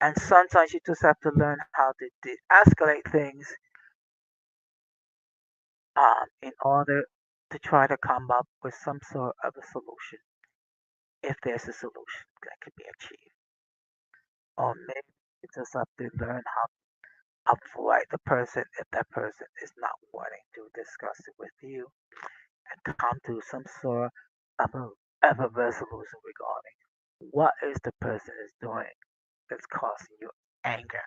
And sometimes you just have to learn how to de-escalate things in order to try to come up with some sort of a solution, if there's a solution that can be achieved. Or maybe you just have to learn how to avoid the person if that person is not wanting to discuss it with you, and come to some sort of a resolution regarding what is the person is doing that's causing you anger.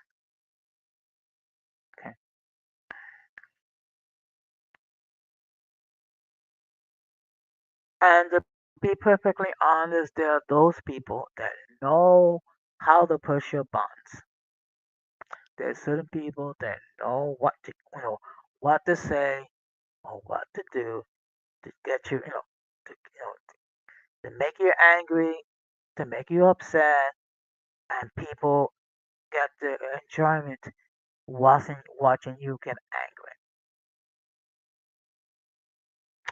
Okay. And to be perfectly honest, there are those people that know how to push your buttons. There's certain people that know what to say or what to do to get to make you angry, to make you upset, and people get the enjoyment watching you get angry.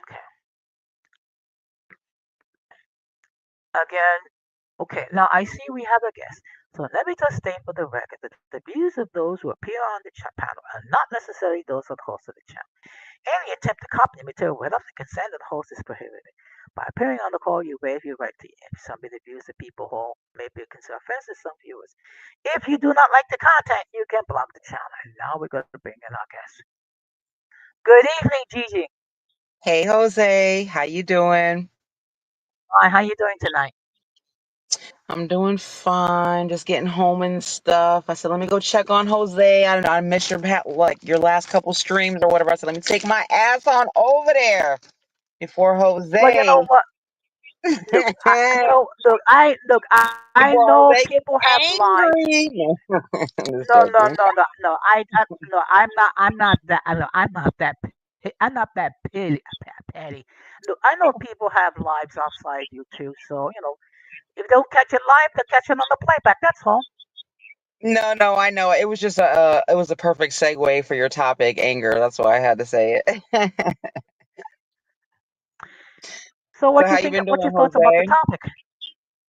Okay. Again, okay, now I see we have a guest. So let me just state for the record that the views of those who appear on the panel are not necessarily those of the host of the channel. Any attempt to copy the material without the consent of the host is prohibited. By appearing on the call, you waive your right to some of the views of people who may be considered offensive to some viewers. If you do not like the content, you can block the channel. And now we're going to bring in our guest. Good evening, Gigi. Hey Jose, how you doing? Hi, how you doing tonight? I'm doing fine, just getting home and stuff. I said, let me go check on Jose. I don't know, I missed your last couple streams or whatever. I said, let me take my ass on over there before Well, you Jose. know what? Look, I Before know Jose people have gets lives. angry. I'm just No, no, joking. no, no, no. No. I'm not that. I'm not that. I'm not that petty. Look, I know people have lives outside YouTube, so if they don't catch it live, they'll catch it on the playback. That's all. No, no, I know. It was just it was a perfect segue for your topic, anger. That's why I had to say it. So So what you how you think? been What's doing, your thoughts about the Jose? topic?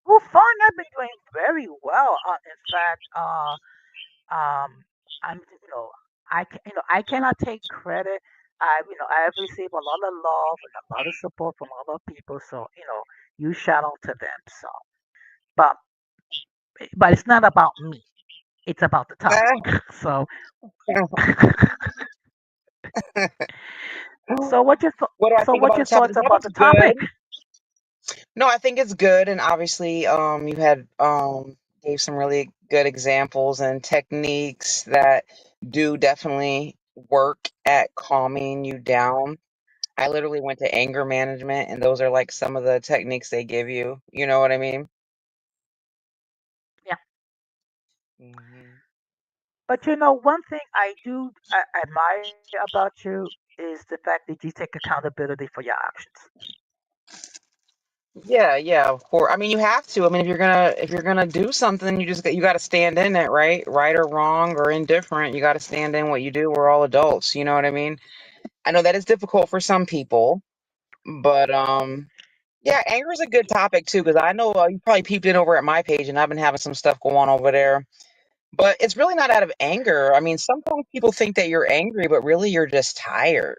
Well, fine. I've been doing very well. In fact, um, I'm I cannot take credit. I have received a lot of love and a lot of support from other people. So you shout out to them. So, but it's not about me. It's about the topic. So, so What do I think what's about your the topic? thoughts The about topic's the topic? good. No, I think it's good, and obviously, you had gave some really good examples and techniques that do definitely work at calming you down. I literally went to anger management, and those are like some of the techniques they give you. You know what I mean? Yeah. Hmm. But one thing I do admire about you is the fact that you take accountability for your actions. Yeah, yeah, of course. I mean, you have to. I mean, if you're gonna do something, you got to stand in it, right? Right or wrong or indifferent, you got to stand in what you do. We're all adults. You know what I mean? I know that is difficult for some people, but yeah, anger is a good topic too because I know you probably peeped in over at my page, and I've been having some stuff go on over there. But it's really not out of anger. I mean, sometimes people think that you're angry, but really you're just tired.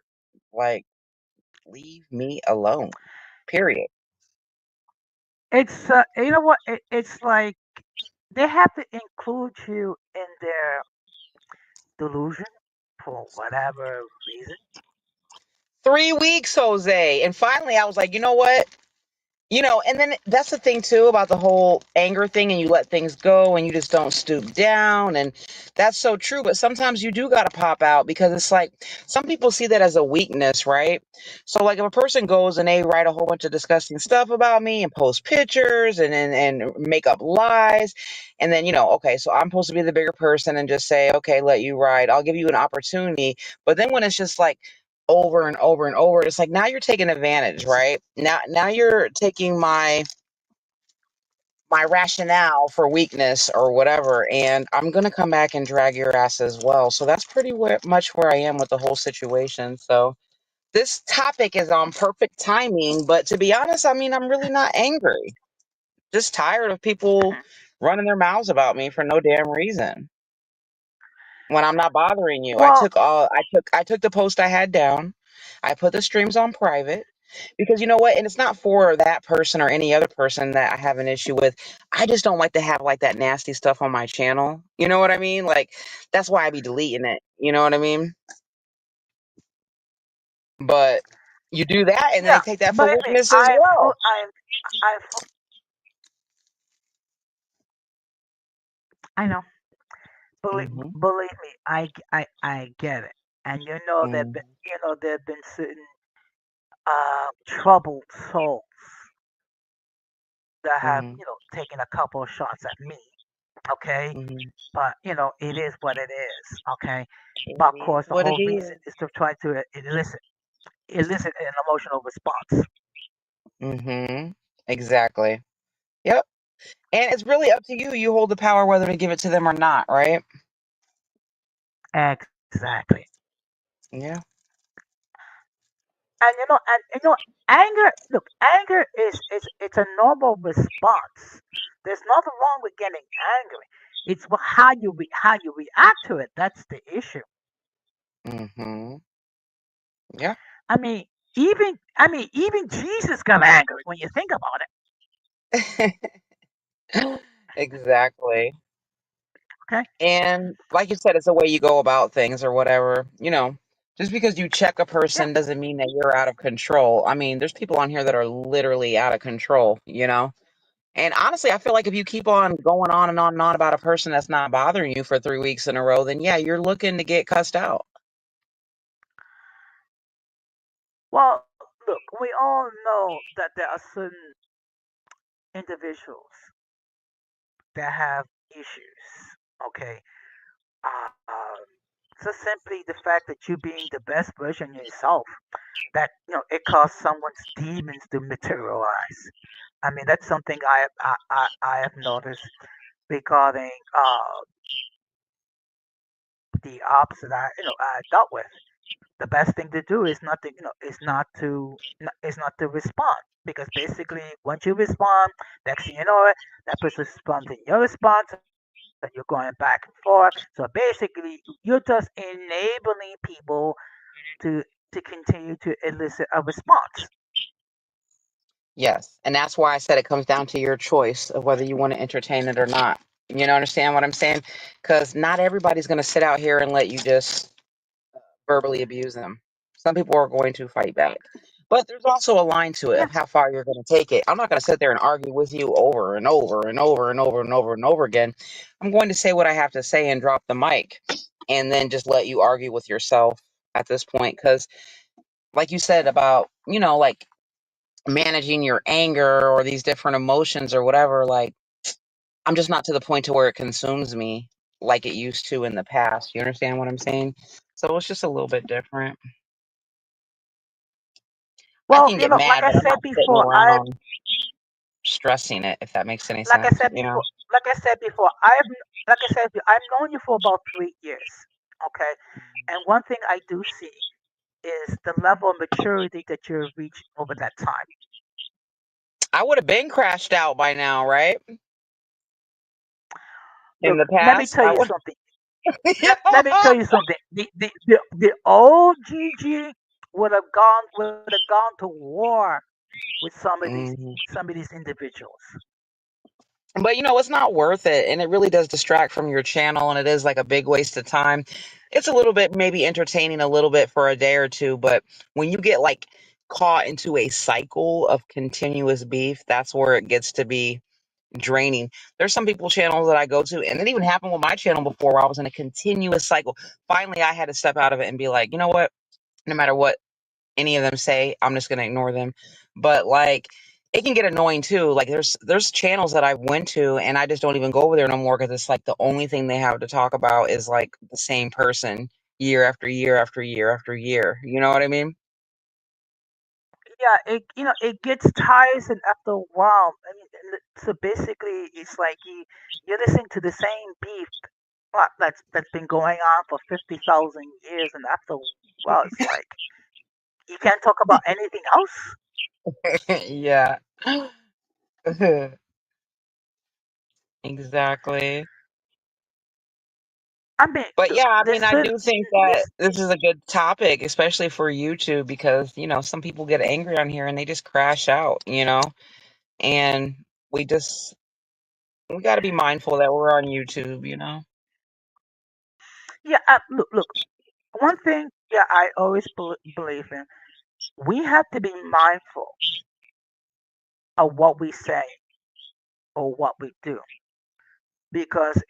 Like, leave me alone. Period. It's you know what? It's like they have to include you in their delusion for whatever reason. 3 weeks, Jose. And finally, I was like, you know what? And then that's the thing too about the whole anger thing, and you let things go and you just don't stoop down. And that's so true. But sometimes you do got to pop out because it's like some people see that as a weakness, right? So, like, if a person goes and they write a whole bunch of disgusting stuff about me and post pictures and make up lies, and then, okay, so I'm supposed to be the bigger person and just say, okay, let you ride. I'll give you an opportunity. But then when it's just like, over and over and over, it's like now you're taking advantage, right? Now you're taking my rationale for weakness or whatever, and I'm gonna come back and drag your ass as well. So that's pretty much where I am with the whole situation. So this topic is on perfect timing, but to be honest, I mean, I'm really not angry. Just tired of people Mhm. running their mouths about me for no damn reason when I'm not bothering you. I Well, took all I took the post I had down. I put the streams on private because you know what? And it's not for that person or any other person that I have an issue with. I just don't like to have like that nasty stuff on my channel. You know what I mean? Like that's why I be deleting it. You know what I mean? But you do that and then they yeah. take that for Believe me, weakness as well. I know. Mhm. Believe me, I get it. And Mhm. there have been certain troubled souls that have Mhm. taken a couple of shots at me. Okay, Mhm. but it is what it is. Okay, It but of is course the what it whole reason is. is to try to elicit an emotional response. Mhm. Exactly. Yep. And it's really up to you. You hold the power whether to give it to them or not, right? Exactly. Yeah. And anger. Look, anger is it's a normal response. There's nothing wrong with getting angry. It's how you react to it. That's the issue. Mhm. Yeah. I mean, even Jesus got angry when you think about it. Exactly. Okay. And like you said, it's the way you go about things or whatever. Just because you check a Yeah. person doesn't mean that you're out of control. I mean, there's people on here that are literally out of control. And honestly, I feel like if you keep on going on and on and on about a person that's not bothering you for 3 weeks in a row, then yeah, you're looking to get cussed out. Well, look, we all know that there are certain individuals that have issues. Okay. Just simply the fact that you being the best version of yourself, that it caused someone's demons to materialize. I mean, that's something I have noticed. regarding the opposite I dealt with. The best thing to do is not to is not to respond, because basically once you respond, next thing you know it, that person responds in your response, and you're going back and forth. So basically, you're just enabling people to continue to elicit a response. Yes. And that's why I said it comes down to your choice of whether you want to entertain it or not. You know, understand what I'm saying? Because not everybody's going to sit out here and let you just verbally abuse them. Some people are going to fight back. But there's also a line to it of Yes. how far you're going to take it. I'm not going to sit there and argue with you over and over and over and over and over and over again. I'm going to say what I have to say and drop the mic and then just let you argue with yourself at this point. Because, like you said about, like managing your anger or these different emotions or whatever, like I'm just not to the point to where it consumes me like it used to in the past. You understand what I'm saying? So it's just a little bit different. I Well, can get like mad, I but I'm said not sitting before, around stressing it, if that makes any like I sense, said before, like I said before, I've known you for about 3 years. Okay, and one thing I do see is the level of maturity that you've reached over that time. I would have been crashed out by now, right? In Look, the let me past, tell I you would. something. Let me tell you something. The old Gigi would have gone to war with Mhm. some of these individuals. But it's not worth it, and it really does distract from your channel, and it is like a big waste of time. It's a little bit maybe entertaining a little bit for a day or two, but when you get like caught into a cycle of continuous beef, that's where it gets to be draining. There's some people channels that I go to, and it even happened with my channel before where I was in a continuous cycle. Finally, I had to step out of it and be like, you know what? No matter what any of them say, I'm just gonna ignore them. But like it can get annoying too. Like there's channels that I went to and I just don't even go over there no more because it's like the only thing they have to talk about is like the same person year after year after year after year. You know what I mean? Yeah, it gets tiresome after a while. I mean, so basically, it's like you're listening to the same beef that's been going on for 50,000 years, and after a while, it's like you can't talk about anything else. Yeah. Exactly. I mean, But yeah, I this mean, I certain do think that this this is a good topic, especially for YouTube, because, some people get angry on here and they just crash out, and we just we got to be mindful that we're on YouTube. yeah. Look. One thing that I always believe in, we have to be mindful of what we say or what we do, because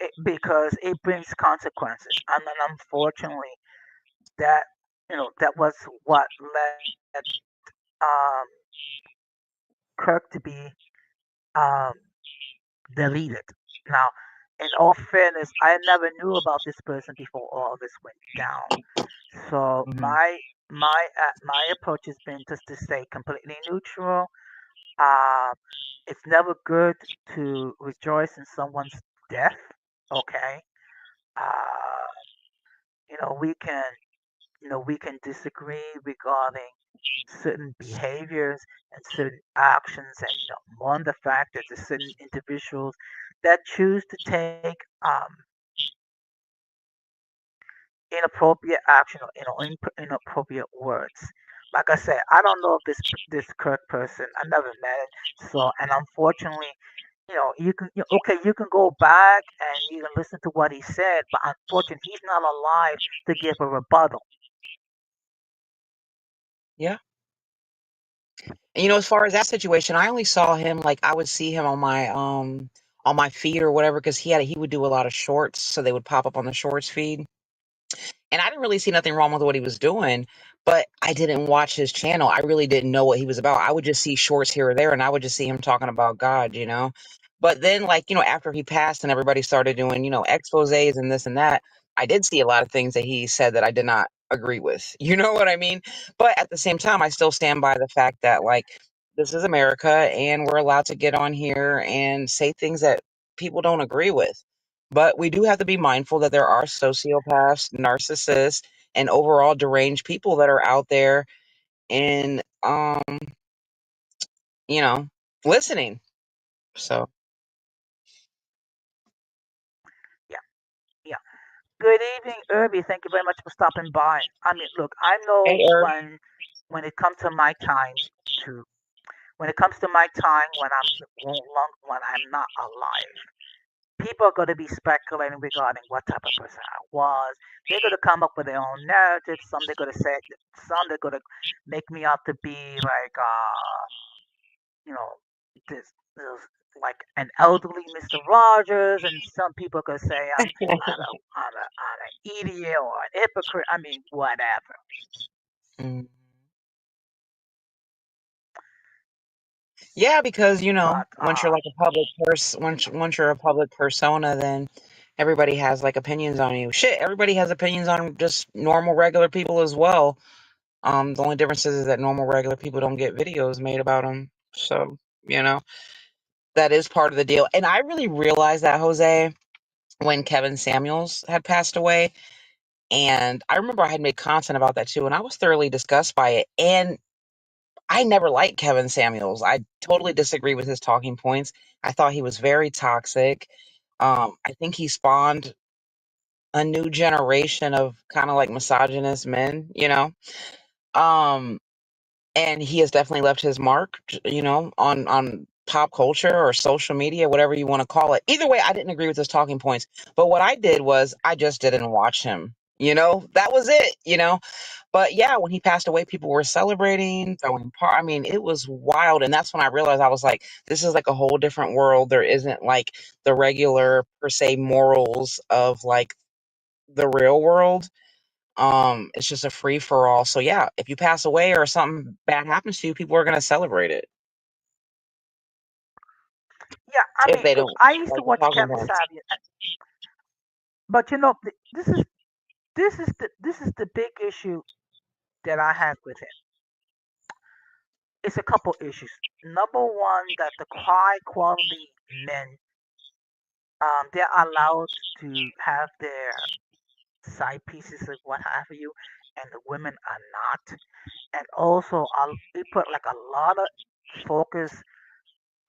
it brings consequences. And then unfortunately, that that was what led um, Kirk to be um, deleted. Now, in all fairness, I never knew about this person before all this went down. So Hmm. my approach has been just to stay completely neutral. Um, it's never good to rejoice in someone's death. Okay. Uh, we can we can disagree regarding certain behaviors and certain actions, and more on the fact that there's certain individuals that choose to take inappropriate action or inappropriate words. Like I said, I don't know if this Kirk person. I never met it. So, and unfortunately, you can go back and you can listen to what he said, but unfortunately, he's not alive to give a rebuttal. Yeah. And as far as that situation, I only saw him like I would see him on my feed or whatever because he would do a lot of shorts, so they would pop up on the shorts feed. And I didn't really see nothing wrong with what he was doing, but I didn't watch his channel. I really didn't know what he was about. I would just see shorts here or there, and I would just see him talking about God. But then, like, after he passed and everybody started doing, exposés and this and that, I did see a lot of things that he said that I did not agree with. You know what I mean? But at the same time, I still stand by the fact that, like, this is America and we're allowed to get on here and say things that people don't agree with. But we do have to be mindful that there are sociopaths, narcissists, and overall deranged people that are out there and you know, listening. So, Yeah, yeah. Good evening, Irby. Thank you very much for stopping by. I mean, look, I hey, know Herb. when it comes to my time to when it comes to my time when I'm not alive, people are going to be speculating regarding what type of person I was. They're going to come up with their own narrative. Some they're going to say, some they're going to make me out to be like, you know, this like an elderly Mr. Rogers, and some people are going to say I'm an idiot or an hypocrite. I mean, whatever. Mm. Yeah, because But once you're like a public person, once you're a public persona, then everybody has like opinions on you. Shit, everybody has opinions on just normal regular people as well. The only difference is that normal regular people don't get videos made about them. So, you know, that is part of the deal. And I really realized that, Jose, when Kevin Samuels had passed away. And I remember I had made content about that too, and I was thoroughly disgusted by it. And I never liked Kevin Samuels. I totally disagree with his talking points. I thought he was very toxic. I think he spawned a new generation of kind of like misogynist men, Um, and he has definitely left his mark, on pop culture or social media, whatever you want to call it. Either way, I didn't agree with his talking points. But what I did was I just didn't watch him. That was it. But yeah, when he passed away, people were celebrating, I mean, it was wild. And that's when I realized I was like, this is like a whole different world. There isn't like the regular per se morals of like the real world. It's just a free for all. So yeah, if you pass away or something bad happens to you, people are gonna celebrate it yeah, I if mean, they look, don't I used to like the watch talking Kevin points. Samuel, but this is the big issue that I have with him. It's a couple issues. Number one, that the high quality men, they're allowed to have their side pieces of what have you, and the women are not. And also, they put like a lot of focus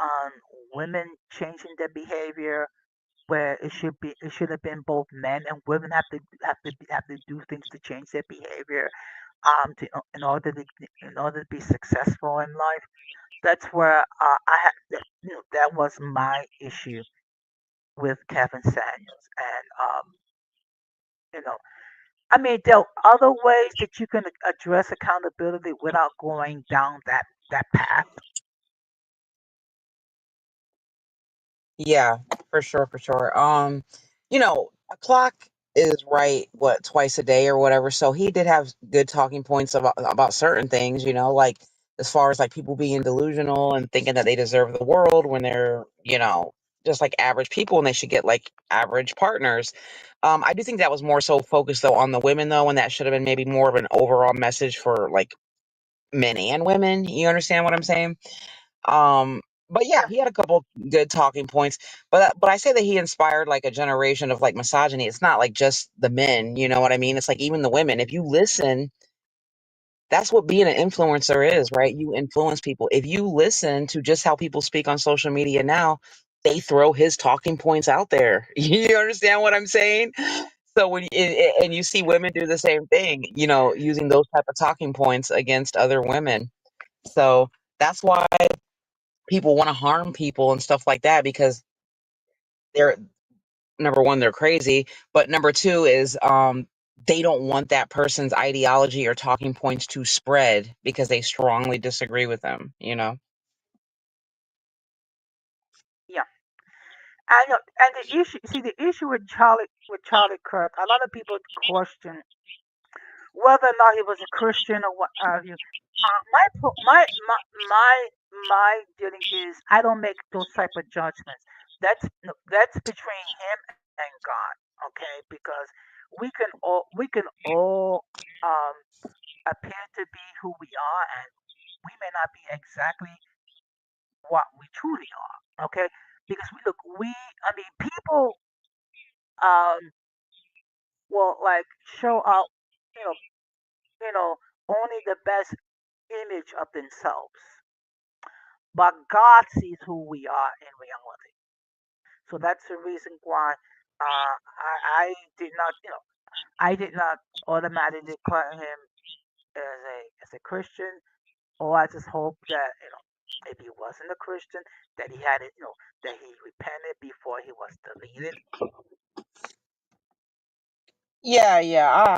on women changing their behavior, where it should have been both men and women have to do things to change their behavior, in order to be successful in life. That's where I had that was my issue with Kevin Samuels, and you know, I mean, there are other ways that you can address accountability without going down that path. Yeah, for sure, for sure. A clock is right, what, twice a day or whatever. So he did have good talking points about certain things, like as far as like people being delusional and thinking that they deserve the world when they're, just like average people and they should get like average partners. I do think that was more so focused though on the women though, and that should have been maybe more of an overall message for like men and women. You understand what I'm saying? Um, but yeah, Yeah, he had a couple good talking points. But I say that he inspired like a generation of like misogyny. It's not like just the men, you know what I mean? It's like even the women. If you listen, that's what being an influencer is, right? You influence people. If you listen to just how people speak on social media now, they throw his talking points out there. You understand what I'm saying? So and you see women do the same thing, using those type of talking points against other women. So that's why people want to harm people and stuff like that because they're number one, they're crazy, but number two is they don't want that person's ideology or talking points to spread because they strongly disagree with them. yeah. I know, and the issue with Charlie Kirk, a lot of people question whether or not he was a Christian or what have you. My dealing is I don't make those type of judgments. That's no, that's between him and God, okay? Because we can all um, appear to be who we are, and we may not be exactly what we truly are, okay? because look, people um will like show out, you know, you know, only the best image of themselves, but God sees who we are in reality. So that's the reason why I did not, I did not automatically declare him as a Christian. Or I just hope that if he wasn't a Christian, that he had it, that he repented before he was deleted. Yeah.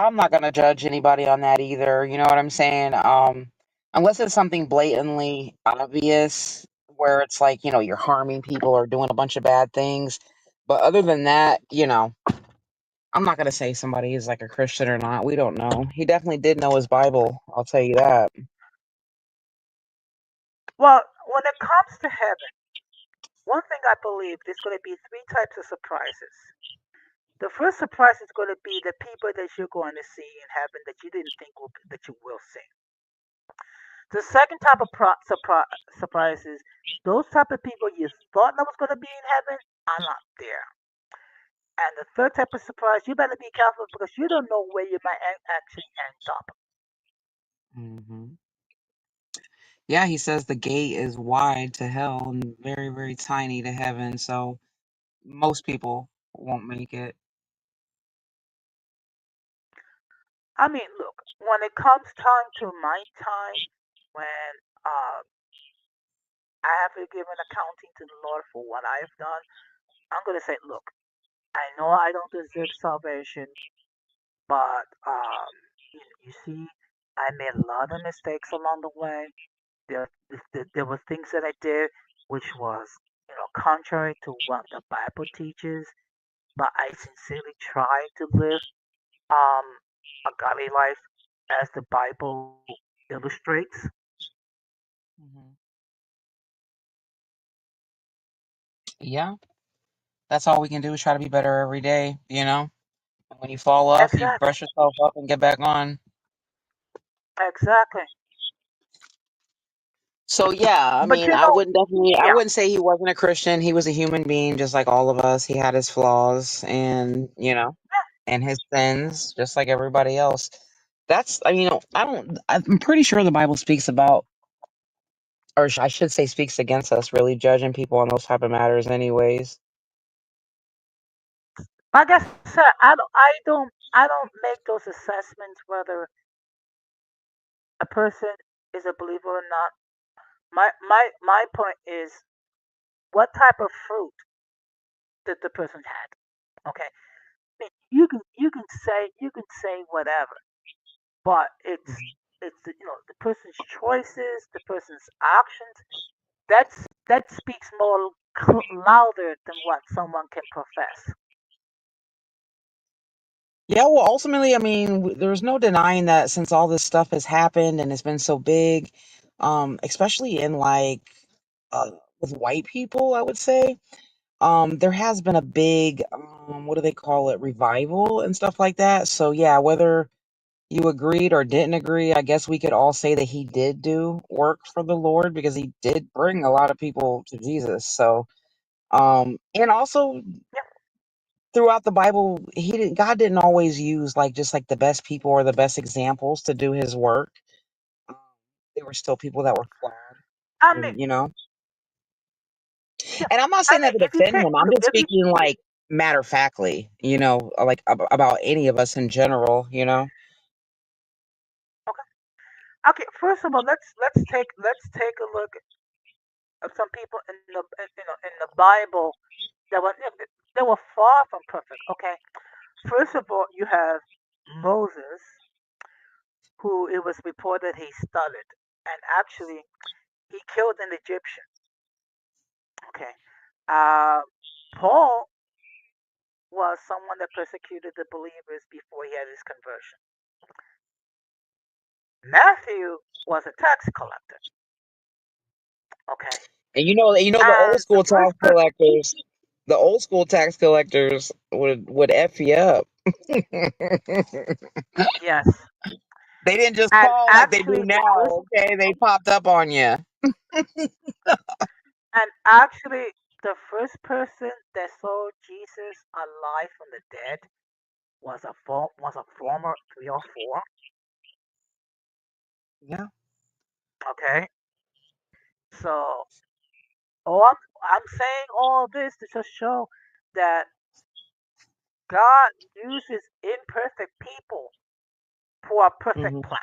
I'm not gonna judge anybody on that either. You know what I'm saying? Unless it's something blatantly obvious where it's like, you're harming people or doing a bunch of bad things. But other than that, I'm not gonna say somebody is like a Christian or not. We don't know. He definitely did know his Bible. I'll tell you that. Well, when it comes to heaven, one thing I believe there's going to be three types of surprises. The first surprise is going to be the people that you're going to see in heaven that you didn't think that you will see. The second type of surprise is those type of people you thought that was going to be in heaven are not there. And the third type of surprise, you better be careful because you don't know where you might actually end up. Hmm. Yeah, he says the gate is wide to hell and very, very tiny to heaven. So most people won't make it. I mean, look, when it comes time to my time, when uh, I have to give an accounting to the Lord for what I have done, I'm going to say, look, I know I don't deserve salvation, but you see, I made a lot of mistakes along the way. There were things that I did which was, contrary to what the Bible teaches, but I sincerely try to live um, a godly life as the Bible illustrates. Hmm. Yeah, that's all we can do is try to be better every day, And when you fall off, you Exactly, brush yourself up and get back on. exactly. So yeah, I But mean, I yeah, wouldn't say he wasn't a Christian. He was a human being just like all of us. He had his flaws and his sins just like everybody else. I'm pretty sure the Bible speaks about, or I should say speaks against us really judging people on those type of matters anyways. like I said, I don't make those assessments whether a person is a believer or not. My point is, what type of fruit did the person had? Okay, you can say whatever, but it's the person's choices, the person's actions. That speaks more louder than what someone can profess. Yeah, well, ultimately, I mean, there's no denying that since all this stuff has happened and it's been so big, especially in like with white people, I would say, there has been a big, what do they call it, revival and stuff like that. So yeah, whether you agreed or didn't agree, I guess we could all say that he did do work for the Lord because he did bring a lot of people to Jesus. So, and also Yeah, throughout the Bible, God didn't always use like just like the best people or the best examples to do his work. Um, there were still people that were flawed, I mean, and yeah, and I'm not I saying that mean, to if you defend take him. I'm look, just if you speaking like matter of factly, like about any of us in general. okay, okay. First of all, let's take a look at some people in the Bible that were they were far from perfect. Okay, first of all, you have Moses, who it was reported he stuttered, and actually he killed an Egyptian. Okay, uh, Paul was someone that persecuted the believers before he had his conversion. Matthew was a tax collector. Okay, And the old and the school first tax collectors, would f you up. yes, They didn't just and call like they do actually the first now. Okay, they popped up on you. and actually the first person that saw Jesus alive from the dead was a former 304. Yeah. Okay, so I'm saying all this to just show that God uses imperfect people for a perfect Hmm. plan.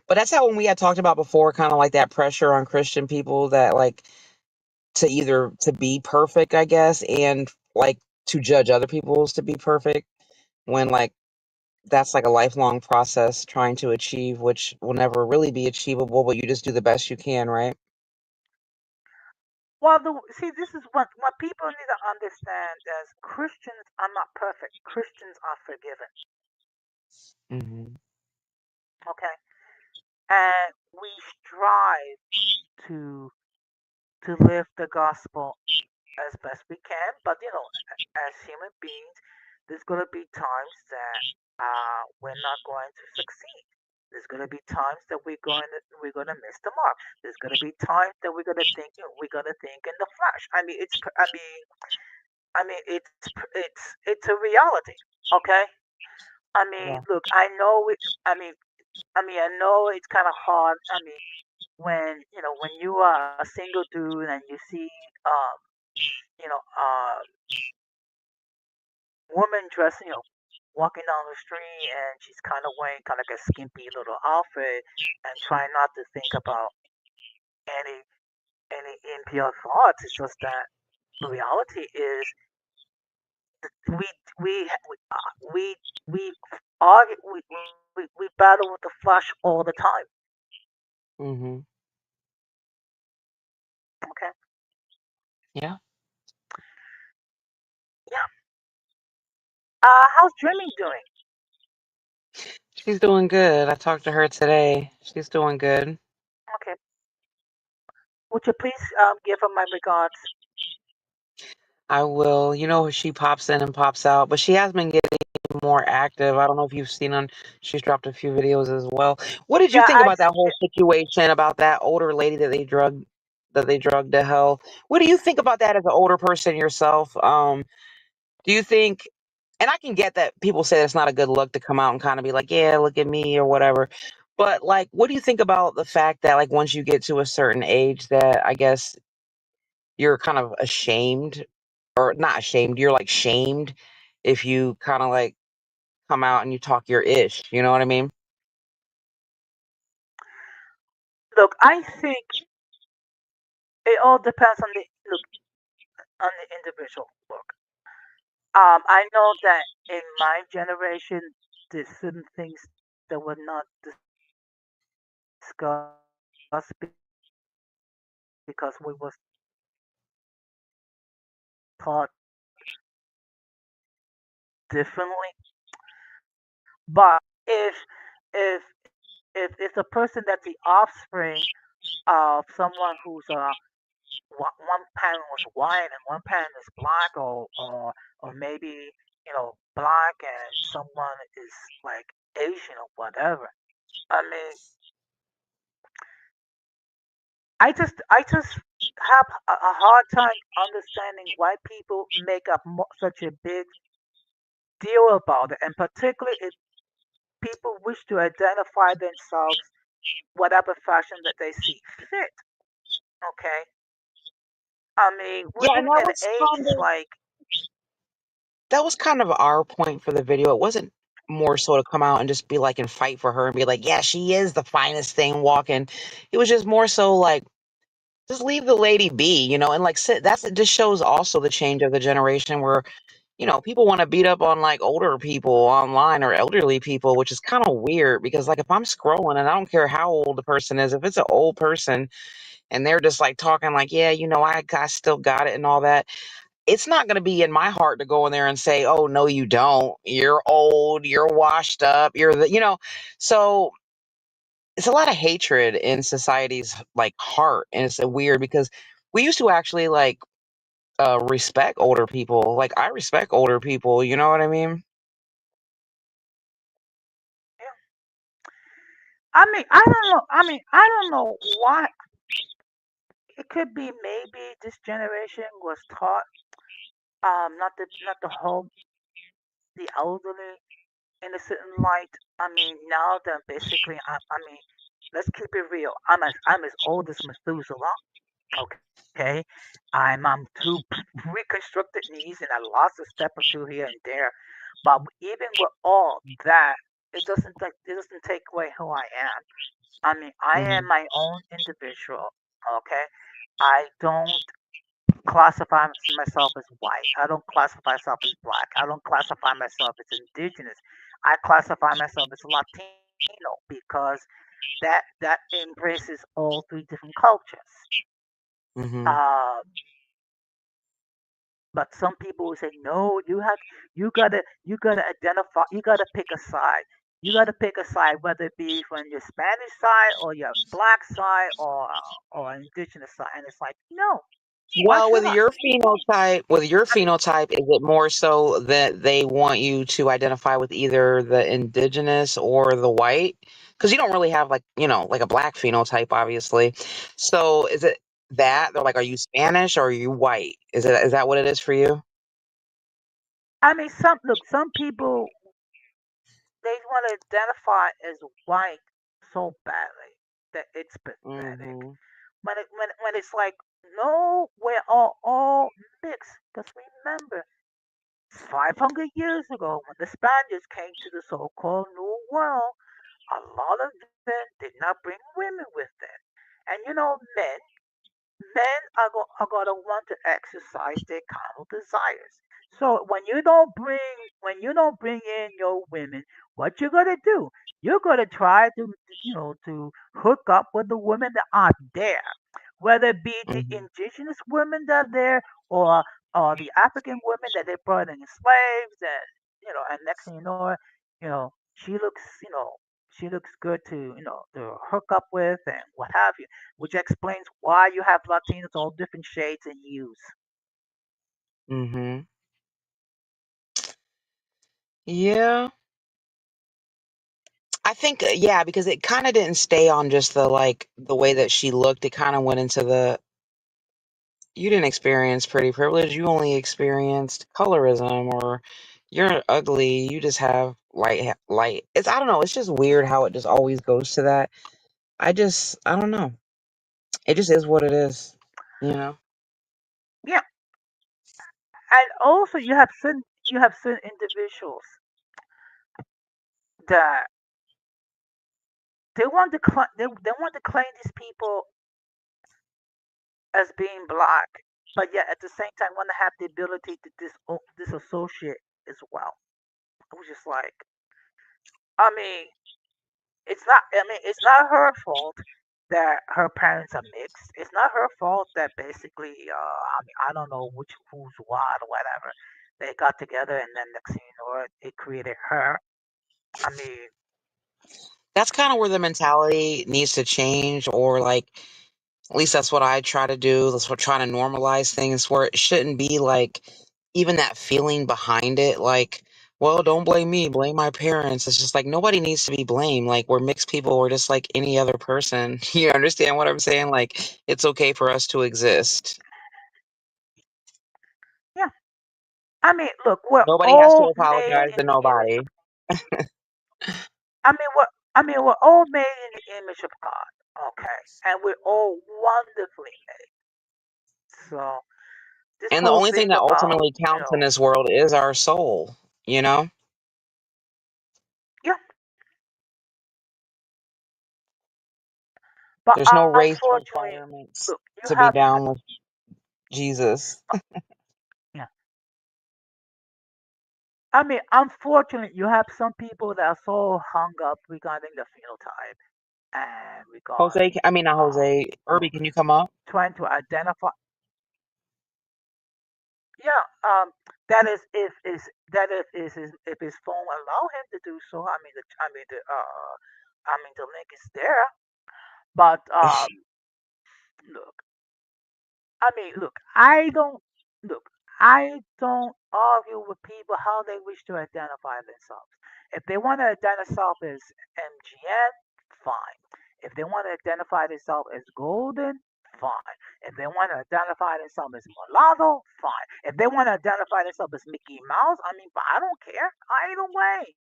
But that's how when we had talked about before, kind of like that pressure on Christian people that like to either to be perfect, I guess, and like to judge other people's to be perfect when like that's like a lifelong process trying to achieve, which will never really be achievable, but you just do the best you can, right? Well, see, this is what people need to understand: as Christians are not perfect. Christians are forgiven. Hmm. Okay, and we strive to live the gospel as best we can. But as human beings, there's gonna be times that we're not going to succeed. There's gonna be times that we're gonna miss the mark. There's gonna be times that we're gonna think in the flesh. It's a reality. Okay. Yeah. Look, I know it. I know it's kind of hard. When you are a single dude and you see, um, you know, woman dressing, walking down the street and she's kind of wearing kind of like a skimpy little outfit and trying not to think about any impure thoughts. It's just that the reality is we we we we argue we battle with the flesh all the time. Hmm. Okay. Yeah. Yeah. How's Dreaming doing? She's doing good. I talked to her today. She's doing good. Okay. Would you please give her my regards? I will. You know, she pops in and pops out, but she has been getting more active. I don't know if you've seen on, she's dropped a few videos as well. What did you Yeah, think about that whole situation about that older lady that they drugged to hell? What do you think about that as an older person yourself? Do you think, and I can get that people say it's not a good look to come out and kind of be like, yeah, look at me or whatever. But like, what do you think about the fact that like once you get to a certain age that I guess you're kind of ashamed or not ashamed, you're like shamed if you kind of like come out and you talk your ish, you know what I mean? look. I think it all depends on the individual. Look, I know that in my generation, there's certain things that were not discussed because we was taught differently. But if if the person that's the offspring of someone who's one parent was white and one parent is black, or maybe black and someone is like Asian or whatever. I mean, I just have a hard time understanding why people make up such a big deal about it, and particularly if people wish to identify themselves whatever fashion that they see fit. Okay, we're Yeah, and living in an age. It's like, that was kind of our point for the video. It wasn't more so to come out and just be like and fight for her and be like, yeah, she is the finest thing walking. It was just more so like just leave the lady be, and like that's it just shows also the change of the generation where people want to beat up on like older people online or elderly people, which is kind of weird because like if I'm scrolling and I don't care how old the person is, if it's an old person and they're just like talking like, yeah, I still got it and all that, it's not going to be in my heart to go in there and say, oh, no, you don't. You're old. You're washed up. So it's a lot of hatred in society's like heart. And it's weird because we used to actually like respect older people. Like I respect older people. You know what I mean? yeah. I don't know. I don't know why. it could be maybe this generation was taught not to hold the elderly in a certain light. I mean, now that basically, I mean, let's keep it real. I'm as old as Methuselah. Okay, I'm two reconstructed knees and I lost a step or two here and there, but even with all that, it doesn't take away who I am. I mean, I am Hmm. my own individual. Okay, I don't classify myself as white. I don't classify myself as black. I don't classify myself as indigenous. I classify myself as Latino because that embraces all three different cultures. Hmm. Um, but some people will say, no, you gotta identify, you gotta pick a side. You gotta pick a side, whether it be from your Spanish side or your black side or indigenous side. And it's like, no, why Well, should I? with your phenotype, is it more so that they want you to identify with either the indigenous or the white? Because you don't really have like, like a black phenotype, obviously. So is it that they're like, are you Spanish or are you white? Is that what it is for you? I mean, some people they want to identify as white so badly that it's pathetic. Hmm. When it's like, no, we're all mixed. Because remember, 500 years ago, when the Spaniards came to the so-called New World, a lot of them did not bring women with them. And men are going to want to exercise their carnal desires. So when you don't bring in your women, what you're going to do? You're going to try to hook up with the women that are there, whether it be the Hmm. indigenous women that are there or the African women that they brought in as slaves, and and next thing she looks, she looks good to hook up with and what have you, which explains why you have Latinos all different shades and hues. Hmm. Yeah. I think, yeah, because it kind of didn't stay on just the way that she looked. It kind of went into you didn't experience pretty privilege. You only experienced colorism, or you're ugly. You just have light. I don't know. It's just weird how it just always goes to that. I don't know. It just is what it is, you know? Yeah, and also you have certain individuals that they want to claim these people as being black, but yet at the same time want to have the ability to disassociate as well. I was just like, I mean, it's not her fault that her parents are mixed. It's not her fault that basically, I mean, I don't know who's what or whatever. They got together and then next thing you know, it created her. I mean, That's kind of where the mentality needs to change, or like, at least that's what I try to do. That's what trying to normalize things where it shouldn't be like even that feeling behind it. Like, well, don't blame me, blame my parents. It's just like nobody needs to be blamed. Like, we're mixed people. We're just like any other person. You understand what I'm saying? Like, it's okay for us to exist. yeah. I mean, look, we're Nobody has to all made apologize in to the image nobody. of. We're all made in the image of God. Okay, and we're all wonderfully made. So this And the whole only thing thing that about ultimately counts in this world is our soul, you know? yeah, but There's no race unfortunately, requirements look, you to be have down with Jesus. yeah. I mean, unfortunately, you have some people that are so hung up regarding the phenotype and Jose, regarding I mean, not Jose. you know Irby, can you come up? trying to identify. Yeah, that is if his phone allow him to do so. I mean the link is there, but look, look, look. I don't argue with people how they wish to identify themselves. If they want to identify themselves as MGN, fine. If they want to identify themselves as Golden, fine. If they want to identify themselves as mulatto, fine. If they want to identify themselves as Mickey Mouse, I mean, but I don't care. Either way,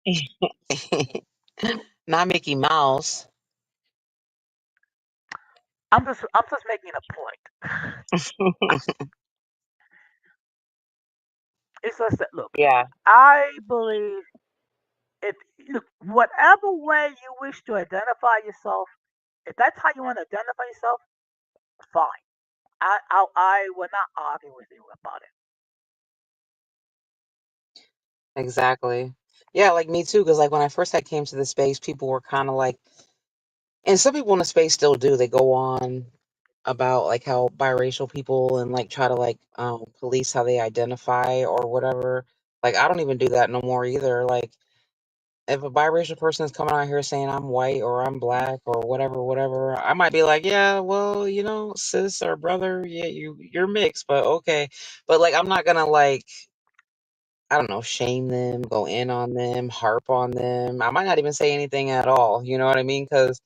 Not Mickey Mouse. I'm just making a point. It's just that look, Yeah, I believe if look whatever way you wish to identify yourself, if that's how you want to identify yourself, fine. I will not argue with you about it. exactly. Yeah, like me too. Because like when I first had came to the space, people were kind of like, and some people in the space still do. They go on about like how biracial people and like try to like police how they identify or whatever. Like I don't even do that no more either. Like if a biracial person is coming out here saying I'm white or I'm black or whatever, whatever, I might be like, yeah, well, sis or brother, yeah, you're mixed, but okay. But like I'm not gonna like, I don't know, shame them, go in on them, harp on them. I might not even say anything at all. You know what I mean? Because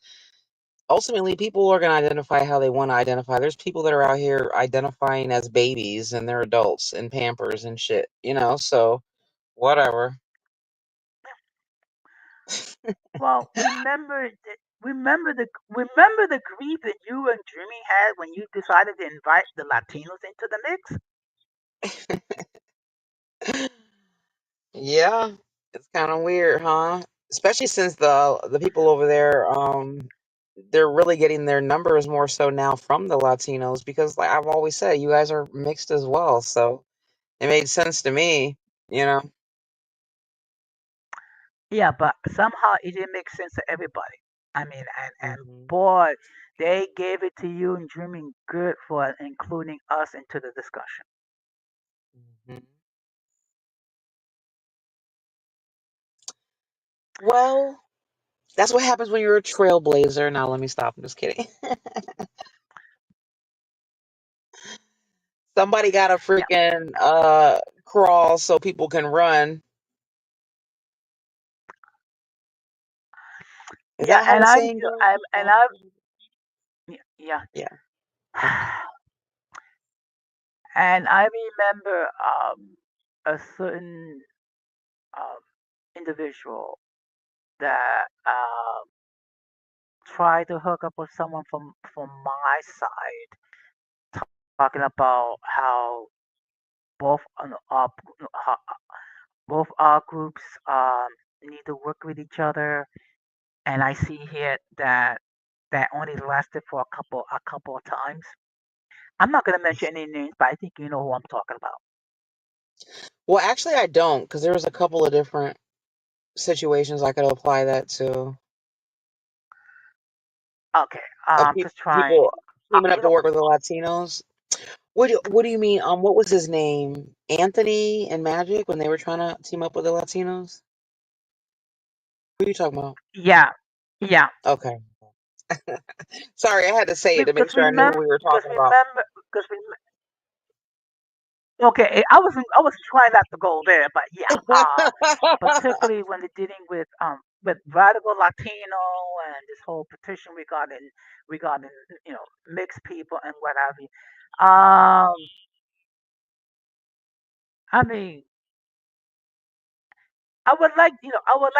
ultimately people are gonna identify how they want to identify. There's people that are out here identifying as babies and they're adults in Pampers and shit, so whatever. Well, remember the grief that you and Jimmy had when you decided to invite the Latinos into the mix. Yeah, it's kind of weird, huh? Especially since the people over there, they're really getting their numbers more so now from the Latinos because, like I've always said, you guys are mixed as well. So it made sense to me, you know. Yeah, but somehow it didn't make sense to everybody. I mean, and Hmm. boy, they gave it to you and Dreaming good for including us into the discussion. Hmm. Well, that's what happens when you're a trailblazer. Now let me stop. I'm just kidding. Somebody got to Yeah, freaking crawl so people can run. Is yeah, that how the saying goes? and I, yeah, Yeah. Okay. and I remember a certain um, individual that tried to hook up with someone from my side, talking about how both how both our groups need to work with each other, and I see here that that only lasted for a couple of times. I'm not gonna mention any names, but I think you know who I'm talking about. Well, actually, I don't, because there's a couple of different situations I could apply that to. Okay, just trying. People teaming up You to know, work with the Latinos. What do you mean? What was his name? Anthony and Magic when they were trying to team up with the Latinos? What are you talking about? yeah, yeah. Okay. Sorry, I had to say it to make Because sure I knew who we were talking about. because okay, I was trying not to go there, but yeah, particularly when they're dealing with radical Latino and this whole petition regarding mixed people and what have you. I mean, I would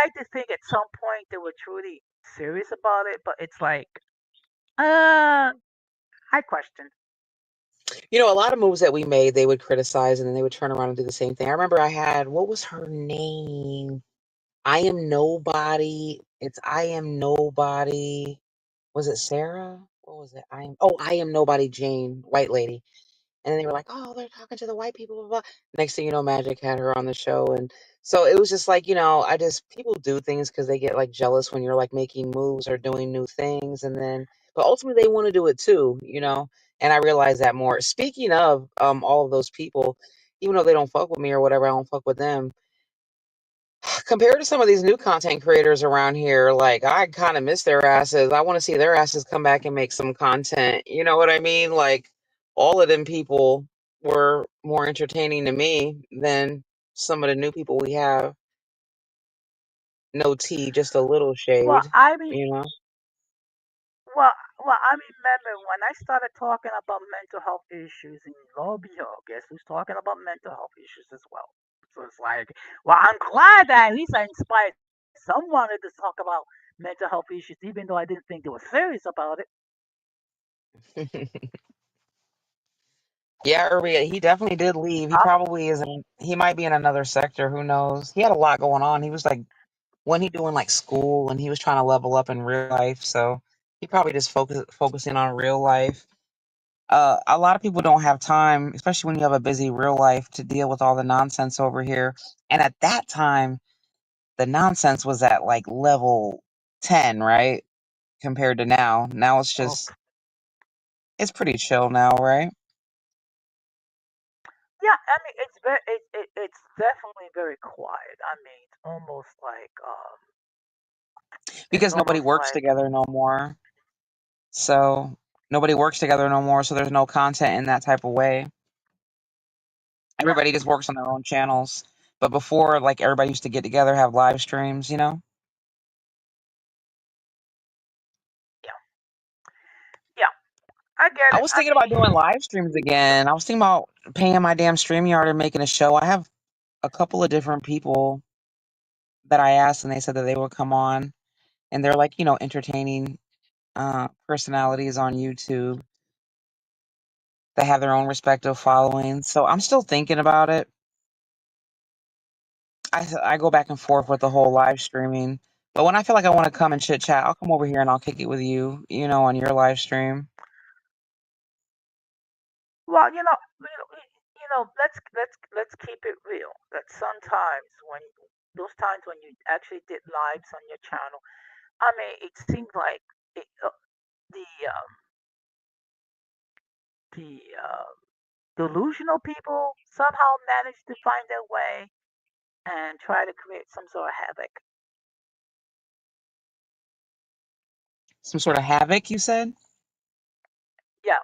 like to think at some point they were truly serious about it, but it's like, uh, I question. A lot of moves that we made, they would criticize and then they would turn around and do the same thing. I remember I had, what was her name? I am nobody. It's I am nobody. Was it Sarah? What was it? I am nobody Jane, white lady. And then they were like, oh, they're talking to the white people, blah, blah. Next thing you know, Magic had her on the show. And so it was just like, people do things because they get like jealous when you're like making moves or doing new things. And then, but ultimately they want to do it too. And I realized that more. Speaking of all of those people, even though they don't fuck with me or whatever, I don't fuck with them compared to some of these new content creators around here, like I kind of miss their asses. I want to see their asses come back and make some content. You know what I mean? Like all of them people were more entertaining to me than some of the new people we have. No tea, just a little Well, shade, I mean, you know? well, Well, I remember when I started talking about mental health issues in Lobio, guess who's talking about mental health issues as well? So it's like, well, I'm glad that at least I inspired someone to talk about mental health issues, even though I didn't think they were serious about it. Yeah, Irby, he definitely did leave. He Huh? probably isn't. He might be in another sector. Who knows? He had a lot going on. He was like, when he doing like school, and he was trying to level up in real life. So he probably just focusing on real life. A lot of people don't have time, especially when you have a busy real life, to deal with all the nonsense over here. And at that time, the nonsense was at like level 10, right? Compared to now. Now Okay. it's pretty chill now, right? Yeah, I mean it's definitely very quiet. I mean, it's Because nobody almost works like together no more. So nobody works together no more. So there's no content in that type of way. yeah, Everybody just works on their own channels. But before, like everybody used to get together, have live streams, you know? yeah, yeah. I get I it. was I thinking about mean, doing live streams again. I was thinking about paying my damn StreamYard and making a show. I have a couple of different people that I asked and they said that they would come on and they're like, entertaining personalities on YouTube that have their own respective followings. So I'm still thinking about it. I go back and forth with the whole live streaming. But when I feel like I want to come and chit chat, I'll come over here and I'll kick it with you, on your live stream. well, let's keep it real. That sometimes when those times when you actually did lives on your channel, I mean, it seemed like it, the um, the delusional people somehow managed to find their way and try to create some sort of havoc. Some sort of havoc, you said? Yeah,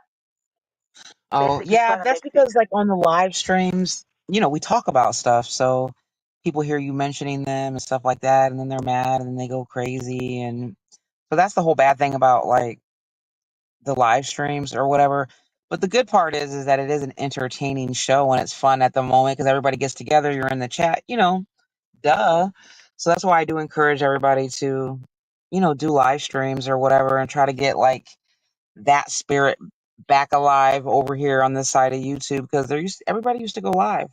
Oh, basically yeah, trying to that's make things. because like on the live streams, we talk about stuff. So people hear you mentioning them and stuff like that, and then they're mad and then they go crazy. And so that's the whole bad thing about like the live streams or whatever. But the good part is that it is an entertaining show and it's fun at the moment because everybody gets together, you're in the chat, duh. So that's why I do encourage everybody to, do live streams or whatever and try to get like that spirit back alive over here on this side of YouTube because everybody used to go live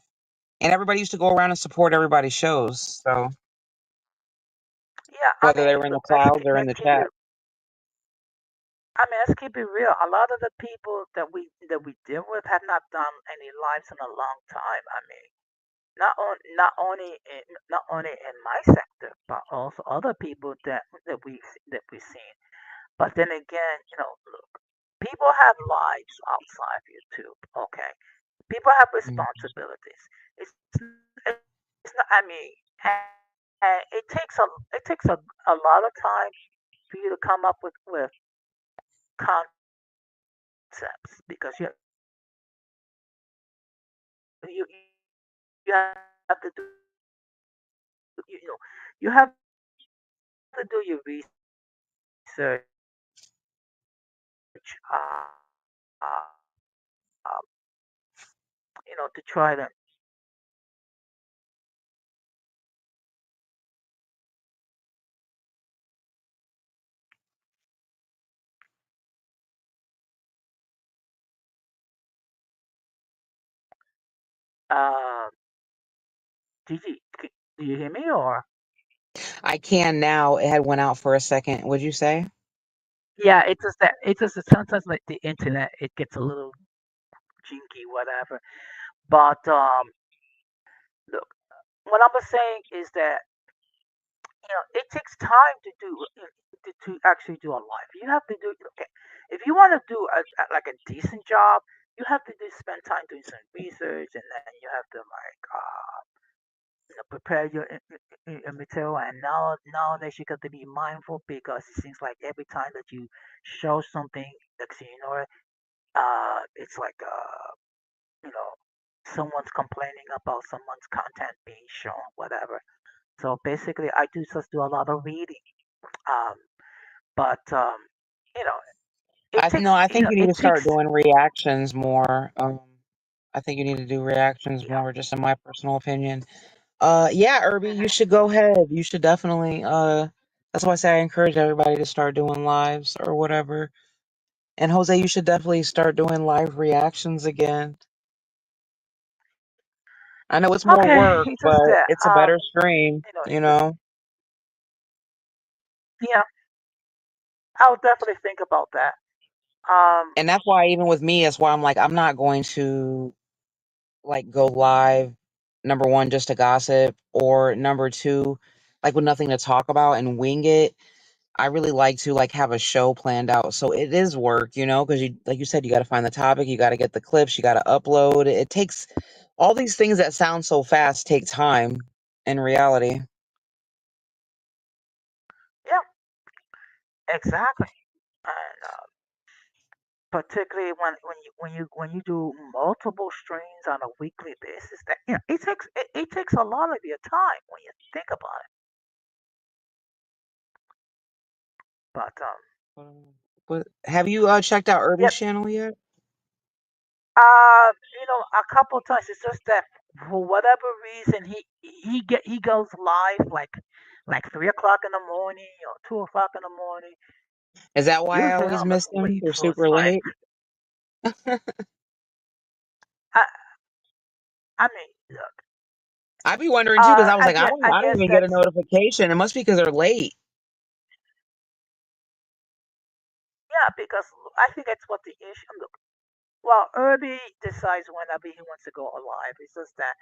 and everybody used to go around and support everybody's shows. So Yeah, I whether mean, they were in the look, clouds or in let's the keep chat. it. I mean, let's keep it real. A lot of the people that we deal with have not done any lives in a long time. I mean, not only in my sector, but also other people that we've seen. But then again, look, people have lives outside YouTube. Okay, people have Mm. responsibilities. It's it's not. I mean, and it takes a lot of time for you to come up with concepts because you you have to do you have to do your research. Uh, uh, to try to. Uh, Gigi, do you hear me or? I can now. It had went out for a second. What'd you say? Yeah, it's just that sometimes like the internet it gets a little jinky, whatever. But look, what I'm saying is that it takes time to actually do a life. You have to do okay. If you want to do like a decent job, you have to spend time doing some research, and then you have to like prepare your material. And nowadays you got to be mindful because it seems like every time that you show something, next thing you know, it's like you know someone's complaining about someone's content being shown, whatever. So basically, I do just do a lot of reading. Um, but you know, it takes I think you need it to start takes doing reactions more. I think you need to do reactions yeah. more, just in my personal opinion. Yeah, Irby, you Hmm. should go ahead. You should definitely that's why I say I encourage everybody to start doing lives or whatever. And Jose, you should definitely start doing live reactions again. I know it's more Okay, work, it's just but that it's a better stream, you know, you know? yeah, I'll definitely think about that. Um, And that's why even with me, that's why I'm like, I'm not going to like go live, number one, just to gossip, or number two, like with nothing to talk about and wing it. I really like to like have a show planned out. So it is work, you know, because you like you said, you got to find the topic, you got to get the clips, you got to upload. It takes all these things that sound so fast take time in reality. yeah, exactly. And particularly when you do multiple streams on a weekly basis, that it takes a lot of your time when you think about it. But But have you checked out Irby's yep. channel yet? A couple times it's just that for whatever reason he goes live like 3 o'clock in the morning or 2 o'clock in the morning. Is that why I Usually always I'm miss them? asleep, They're so it's super like late. I I mean look, I'd be wondering too because I was like, I I don't guess even get a that's notification. It must be because they're late. yeah because I think that's what the issue. Look, well, Irby decides whenever he wants to go live. It's just that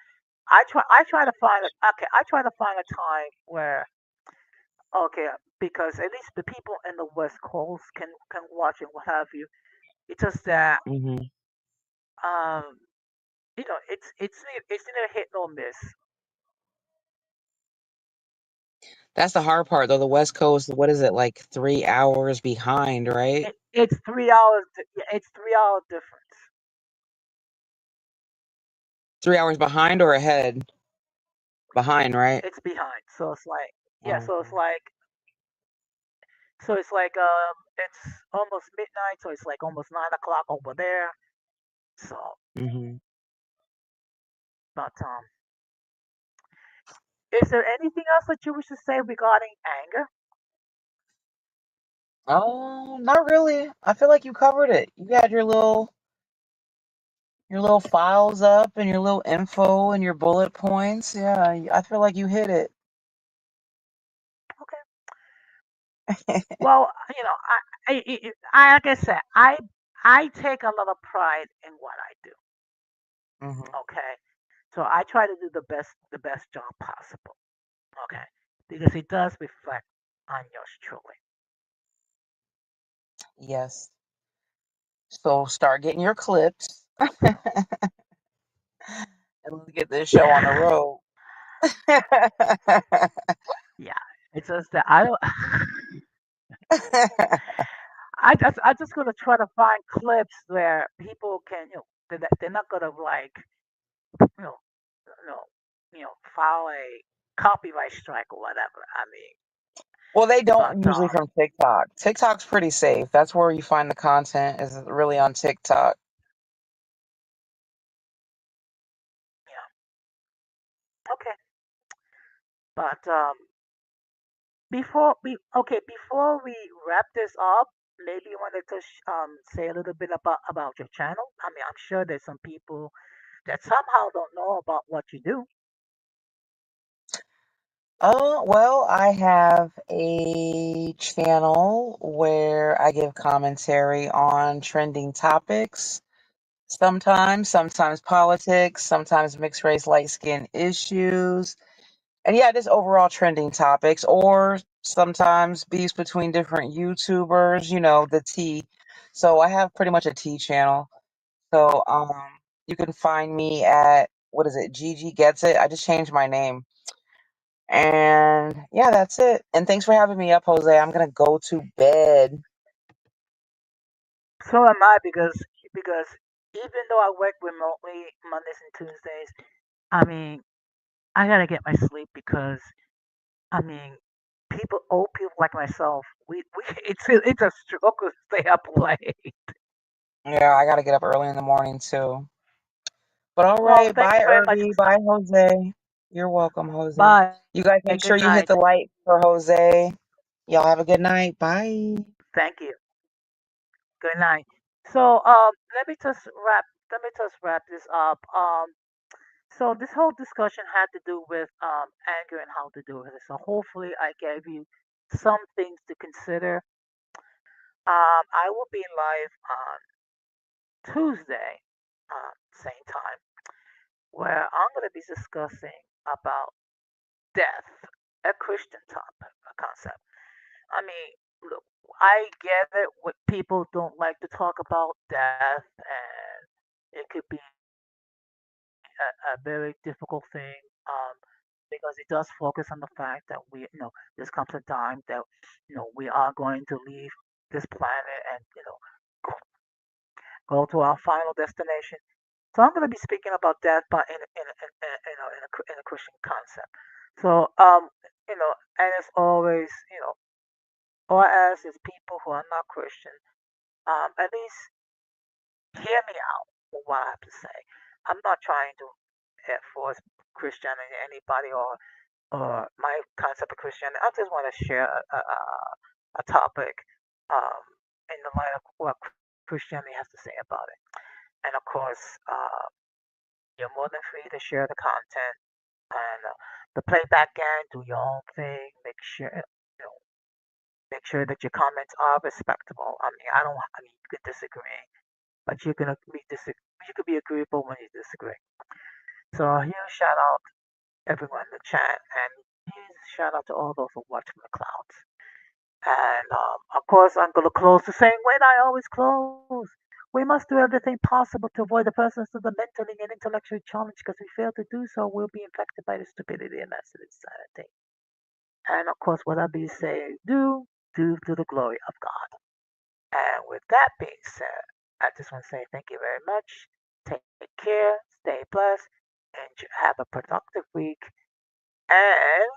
I try to find a okay. I try to find a time where okay because at least the people in the West Coast can watch and what have you. It's just that Hmm. um it's neither hit nor miss. That's the hard part, though. The West Coast, what is it, like 3 hours behind, right? It's 3 hours. Yeah, it's 3 hour difference. 3 hours behind or ahead? Behind, right? It's behind. So it's like yeah. Oh, So it's like it's almost midnight. So it's like almost 9 o'clock over there. So hmm. but is there anything else that you wish to say regarding anger? Oh, not really. I feel like you covered it. You had your little files up and your little info and your bullet points. Yeah, I feel like you hit it. Okay. Well, like I said, I take a lot of pride in what I do. Hmm. Okay, so I try to do the best job possible. Okay, because it does reflect on yours truly. Yes. So start getting your clips But and let's get this show on the road. yeah, it's just that I don't. I just gonna try to find clips where people can they're not gonna like you know you know file a copyright strike or whatever. I mean, Well, they but don't usually from TikTok. TikTok's pretty safe. That's where you find the content is really on TikTok. yeah, okay. But before we wrap this up, maybe you wanted to say a little bit about your channel. I mean, I'm sure there's some people that somehow don't know about what you do. Oh, well, I have a channel where I give commentary on trending topics. Sometimes politics, sometimes mixed race, light skin issues. And yeah, just overall trending topics, or sometimes beefs between different YouTubers, the tea. So I have pretty much a tea channel. So you can find me at what is it? Gigi Gets It. I just changed my name. And yeah, that's it. And thanks for having me up, Jose. I'm gonna go to bed. So am I because even though I work remotely Mondays and Tuesdays, I mean, I gotta get my sleep because I mean old people like myself, we it's a struggle to stay up late. Yeah, I gotta get up early in the morning too. But all Well, right, thank bye, you very much. Irby. Bye, Jose. You're welcome, Jose. Bye. You guys make Good sure you hit night. the like for Jose. Y'all have a good night. Bye. Thank you. Good night. So, let me just wrap. Let me just wrap this up. So this whole discussion had to do with anger and how to do it. So hopefully, I gave you some things to consider. I will be live on Tuesday, same time, where I'm going to be discussing about death, a Christian topic, a concept. I mean, look, I get it. What people don't like to talk about death, and it could be a very difficult thing, because it does focus on the fact that this comes a time that we are going to leave this planet and go to our final destination. So I'm going to be speaking about death, but in a Christian concept. So and as always, all I ask is people who are not Christian, at least hear me out for what I have to say. I'm not trying to force Christianity on anybody or my concept of Christianity. I just want to share a topic, um, in the light of what Christianity has to say about it. And of course, you're more than free to share the content and the playback gang. Do your own thing. Make sure that your comments are respectable. I mean, I don't. I mean, you could disagree, but you can be You could be agreeable when you disagree. So a huge shout out everyone in the chat, and huge shout out to all those who watch from the clouds. And of course, I'm going to close the same way that I always close. We must do everything possible to avoid the presence of the mentally and intellectually challenged, because if we fail to do so, we'll be infected by the stupidity and mess of insanity. And of course, whatever you say, do to the glory of God. And with that being said, I just want to say thank you very much. Take care, stay blessed, and have a productive week. And